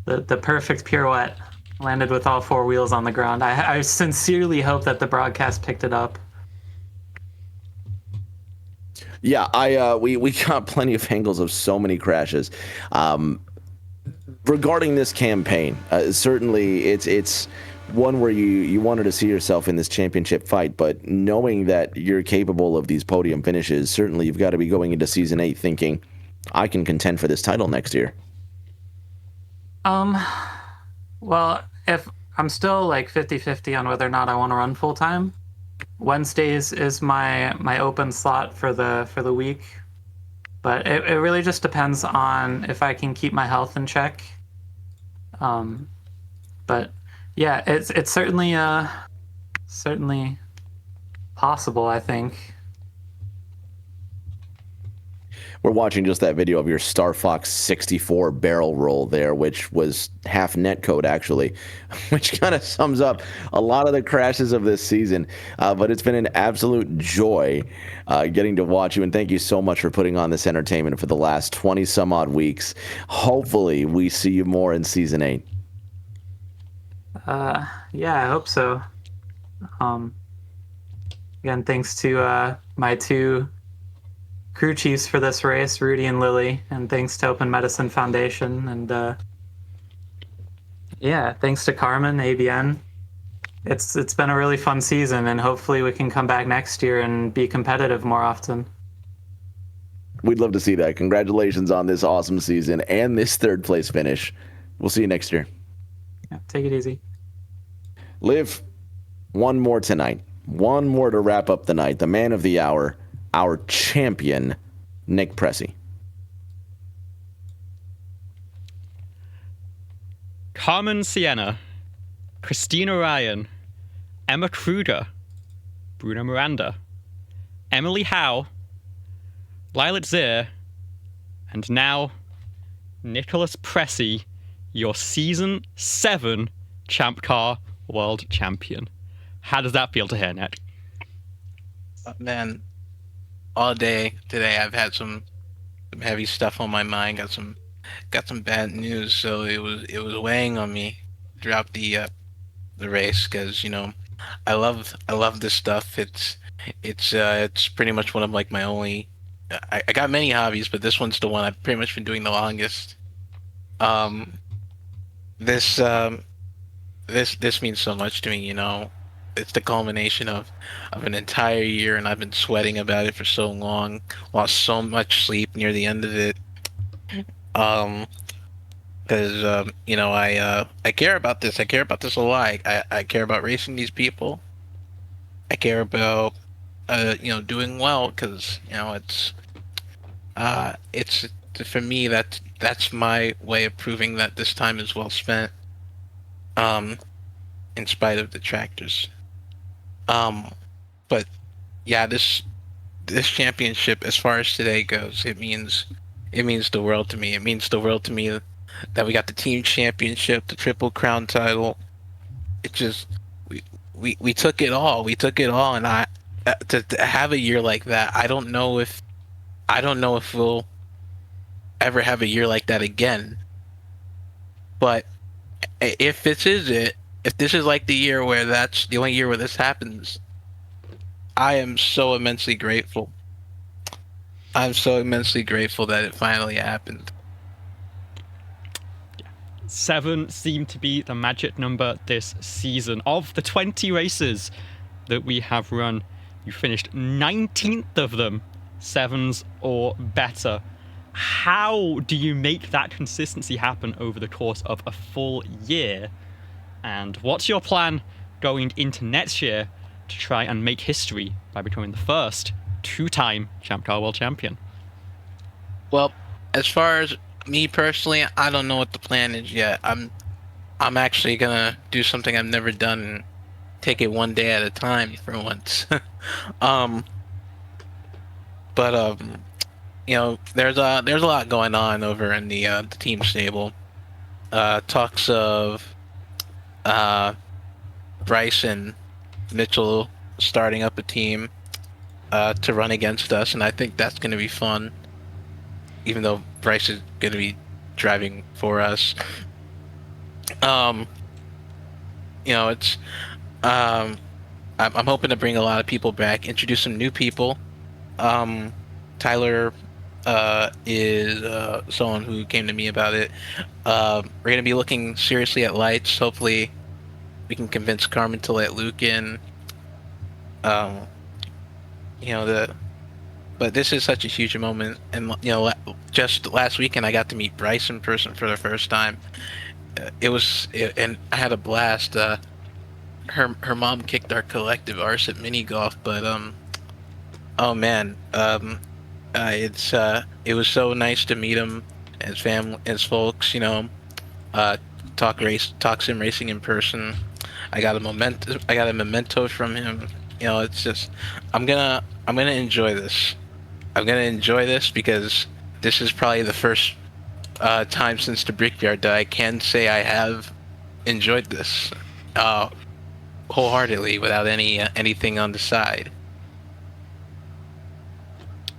Speaker 6: the perfect pirouette. Landed with all 4 wheels on the ground. I sincerely hope that the broadcast picked it up.
Speaker 1: Yeah, we got plenty of angles of so many crashes. Regarding this campaign, certainly it's one where you wanted to see yourself in this championship fight, but knowing that you're capable of these podium finishes, certainly you've got to be going into Season 8 thinking, I can contend for this title next year.
Speaker 6: Well, if I'm still like 50-50 on whether or not I want to run full time, Wednesdays is my open slot for the week. But it really just depends on if I can keep my health in check. But yeah, it's certainly possible, I think.
Speaker 1: We're watching just that video of your Star Fox 64 barrel roll there, which was half netcode, actually, which kind of sums up a lot of the crashes of this season. But it's been an absolute joy getting to watch you, and thank you so much for putting on this entertainment for the last 20-some-odd weeks. Hopefully, we see you more in Season 8.
Speaker 6: Yeah, I hope so. Again, thanks to my 2 crew chiefs for this race, Rudy and Lily, and thanks to Open Medicine Foundation, and yeah, thanks to Carmen, ABN. It's been a really fun season, and hopefully we can come back next year and be competitive more often.
Speaker 1: We'd love to see that. Congratulations on this awesome season and this 3rd place finish. We'll see you next year.
Speaker 6: Yeah, take it easy.
Speaker 1: Liv, one more tonight. One more to wrap up the night. The man of the hour, our champion, Nick Pressey.
Speaker 2: Carmen Sienna, Christina Ryan, Emma Kruger, Bruno Miranda, Emily Howe, Lilat Zir, and now Nicholas Pressey, your Season 7 Champ Car World Champion. How does that feel to hear, Nick?
Speaker 7: Man, all day today I've had some heavy stuff on my mind. Got some bad news, so it was weighing on me throughout the race, because I love this stuff. It's pretty much one of like my only. I got many hobbies, but this one's the one I've pretty much been doing the longest. This means so much to me. It's the culmination of an entire year, and I've been sweating about it for so long. Lost so much sleep near the end of it. Because I care about this. I care about this a lot. I care about racing these people. I care about doing well, because it's for me that's my way of proving that this time is well spent. In spite of detractors. But yeah, this championship, as far as today goes, it means the world to me. It means the world to me that we got the team championship, the Triple Crown title. It just we took it all. We took it all, and to have a year like that, I don't know if we'll ever have a year like that again. But if this is it, if this is like the year where that's the only year where this happens, I am so immensely grateful. I'm so immensely grateful that it finally happened.
Speaker 2: 7 seemed to be the magic number this season. Of the 20 races that we have run, you finished 19th of them 7s or better. How do you make that consistency happen over the course of a full year? And what's your plan going into next year to try and make history by becoming the first 2-time Champ Car World Champion?
Speaker 7: Well, as far as me personally, I don't know what the plan is yet. I'm actually gonna do something I've never done and take it one day at a time for once. There's a lot going on over in the team stable. Talks of Bryce and Mitchell starting up a team to run against us, and I think that's going to be fun, even though Bryce is going to be driving for us. Um, it's I'm hoping to bring a lot of people back, introduce some new people. Tyler is someone who came to me about it. We're gonna be looking seriously at lights. Hopefully, we can convince Carmen to let Luke in. But this is such a huge moment, and just last weekend I got to meet Bryce in person for the first time. And I had a blast. Her mom kicked our collective arse at mini golf, but oh man, it was so nice to meet him as family, as folks, talk sim racing in person. I got a memento from him. It's just I'm gonna enjoy this. I'm gonna enjoy this because this is probably the first time since the Brickyard that I can say I have enjoyed this wholeheartedly without anything on the side.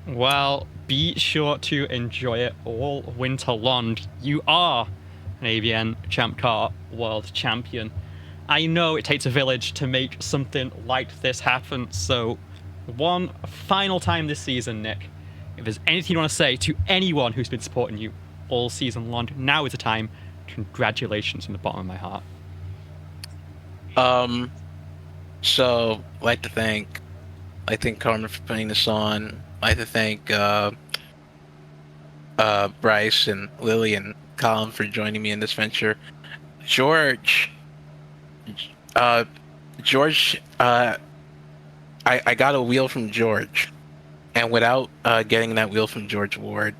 Speaker 2: Well, be sure to enjoy it all winter long. You are an ABN Champ Car World Champion. I know it takes a village to make something like this happen, so one final time this season, Nick, if there's anything you want to say to anyone who's been supporting you all season long, now is the time. Congratulations from the bottom of my heart.
Speaker 7: So I'd like to thank Carmen for putting this on. I'd like to thank Bryce and Lily and Colin for joining me in this venture. George, I got a wheel from George, and without getting that wheel from George Ward,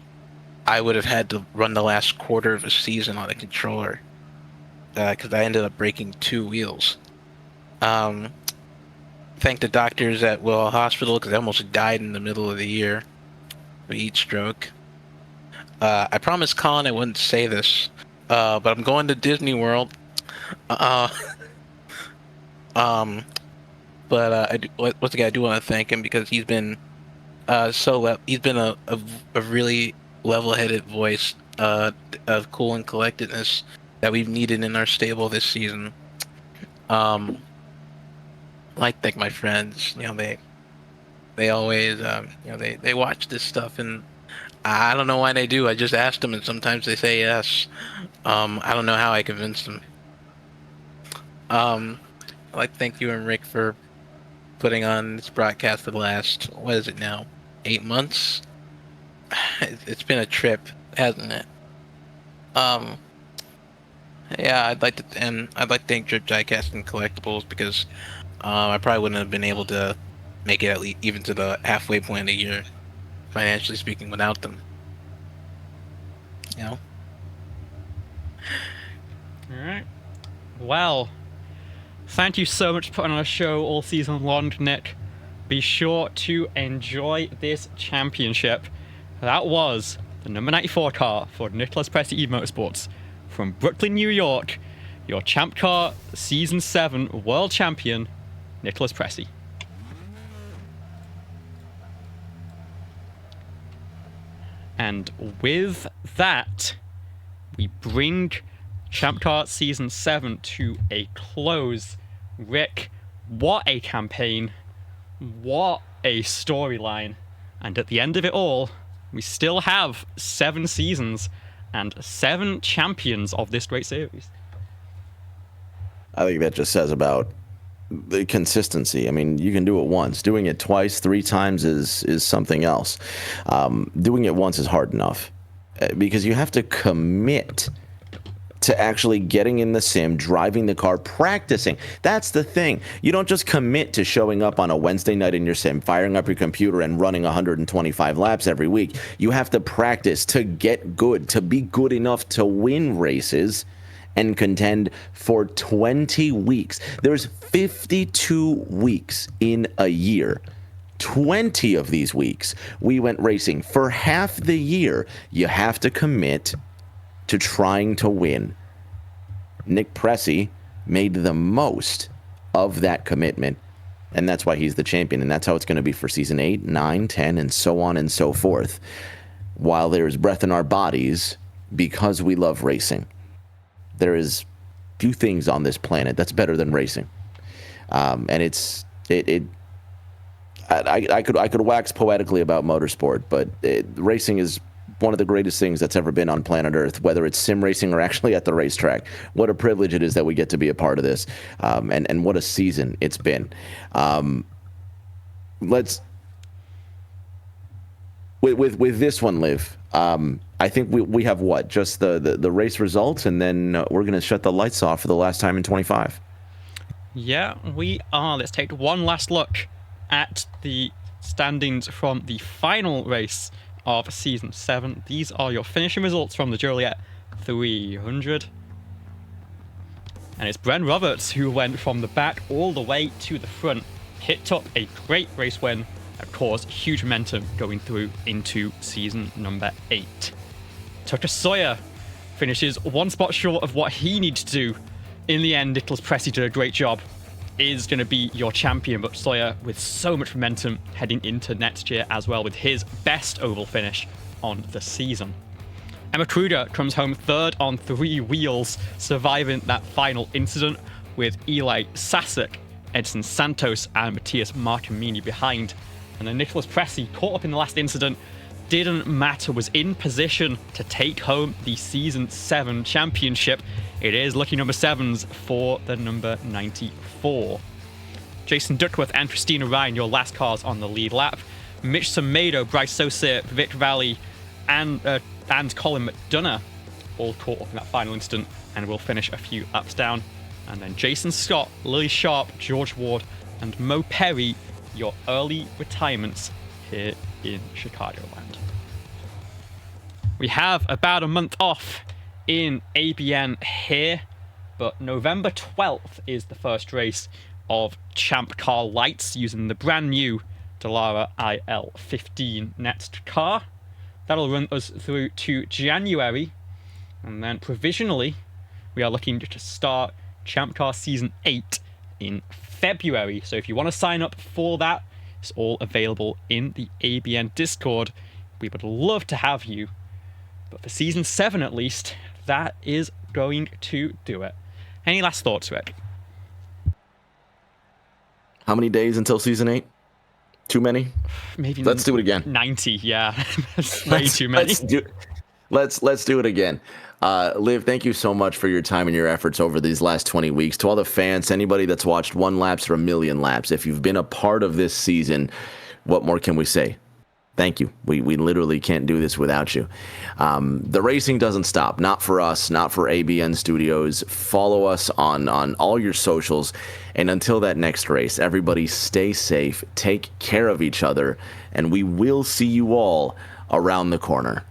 Speaker 7: I would have had to run the last quarter of a season on a controller because I ended up breaking 2 wheels. Thank the doctors at Will Hospital because I almost died in the middle of the year of heat stroke. I promised Colin I wouldn't say this, but I'm going to Disney World. Once again, I do want to thank him because he's been he's been a really level-headed voice of cool and collectedness that we've needed in our stable this season. Like thank my friends, they always they watch this stuff, and I don't know why they do. I just asked them, and sometimes they say yes. I don't know how I convinced them. I'd like to thank you and Rick for putting on this broadcast for the last, what is it now, 8 months? It's been a trip, hasn't it? Yeah, I'd like to thank Drip Diecast and Collectibles because I probably wouldn't have been able to make it at least even to the halfway point of the year, financially speaking, without them.
Speaker 2: All right. Well, thank you so much for putting on a show all season long, Nick. Be sure to enjoy this championship. That was the number 94 car for Nicholas Presti Eve Motorsports from Brooklyn, New York. Your Champ Car Season 7 World Champion, Nicholas Presti. And with that, we bring Champ Car Season 7 to a close. Rick, what a campaign. What a storyline. And at the end of it all, we still have 7 seasons and 7 champions of this great series.
Speaker 1: I think that just says about the consistency. I mean, you can do it once. Doing it twice, 3 times is something else. Doing it once is hard enough because you have to commit to actually getting in the sim, driving the car, practicing. That's the thing. You don't just commit to showing up on a Wednesday night in your sim, firing up your computer and running 125 laps every week. You have to practice to get good, to be good enough to win races and contend for 20 weeks. There's 52 weeks in a year. 20 of these weeks we went racing. For half the year, you have to commit to trying to win. Nick Presti made the most of that commitment, and that's why he's the champion, and that's how it's going to be for season 8, 9, 10, and so on and so forth. While there is breath in our bodies, because we love racing, there is few things on this planet that's better than racing. And I could wax poetically about motorsport, but racing is one of the greatest things that's ever been on planet Earth, whether it's sim racing or actually at the racetrack. What a privilege it is that we get to be a part of this, and what a season it's been. With this one, Liv, I think we have what? Just the race results, and then we're going to shut the lights off for the last time in 25.
Speaker 2: Yeah, we are. Let's take one last look at the standings from the final race of Season 7. These are your finishing results from the Joliet 300. And it's Bren Roberts who went from the back all the way to the front, picked up a great race win that caused huge momentum going through into season number 8. Tucker Sawyer finishes one spot short of what he needs to do. In the end, Nicholas Pressey did a great job. Is going to be your champion, but Sawyer with so much momentum heading into next year as well, with his best oval finish on the season. Emma Kruger comes home third on 3 wheels, surviving that final incident, with Eli Sasek, Edson Santos and Matthias Marcamini behind. And then Nicholas Pressey, caught up in the last incident, didn't matter, was in position to take home the Season 7 championship. It is lucky number 7s for the number 94. Jason Duckworth and Christina Ryan, your last cars on the lead lap. Mitch Semedo, Bryce Sosir, Vic Valley, and Colin McDonough all caught up in that final instant and will finish a few laps down. And then Jason Scott, Lily Sharp, George Ward, and Mo Perry, your early retirements here in Chicagoland. We have about a month off in ABN here, but November 12th is the first race of Champ Car Lights using the brand new Dallara IL15 next car. That'll run us through to January, and then provisionally we are looking to start Champ Car Season 8 in February. So if you want to sign up for that, it's all available in the ABN Discord. We would love to have you. But for Season 7 at least, that is going to do it. Any last thoughts, Rick?
Speaker 1: How many days until Season 8? Too many?
Speaker 2: Maybe
Speaker 1: let's do it again.
Speaker 2: 90, yeah. That's way too many.
Speaker 1: Let's do it again. Liv, thank you so much for your time and your efforts over these last 20 weeks. To all the fans, anybody that's watched 1 laps or 1,000,000 laps, if you've been a part of this season, what more can we say? Thank you. We literally can't do this without you. The racing doesn't stop. Not for us, not for ABN Studios. Follow us on all your socials. And until that next race, everybody stay safe, take care of each other, and we will see you all around the corner.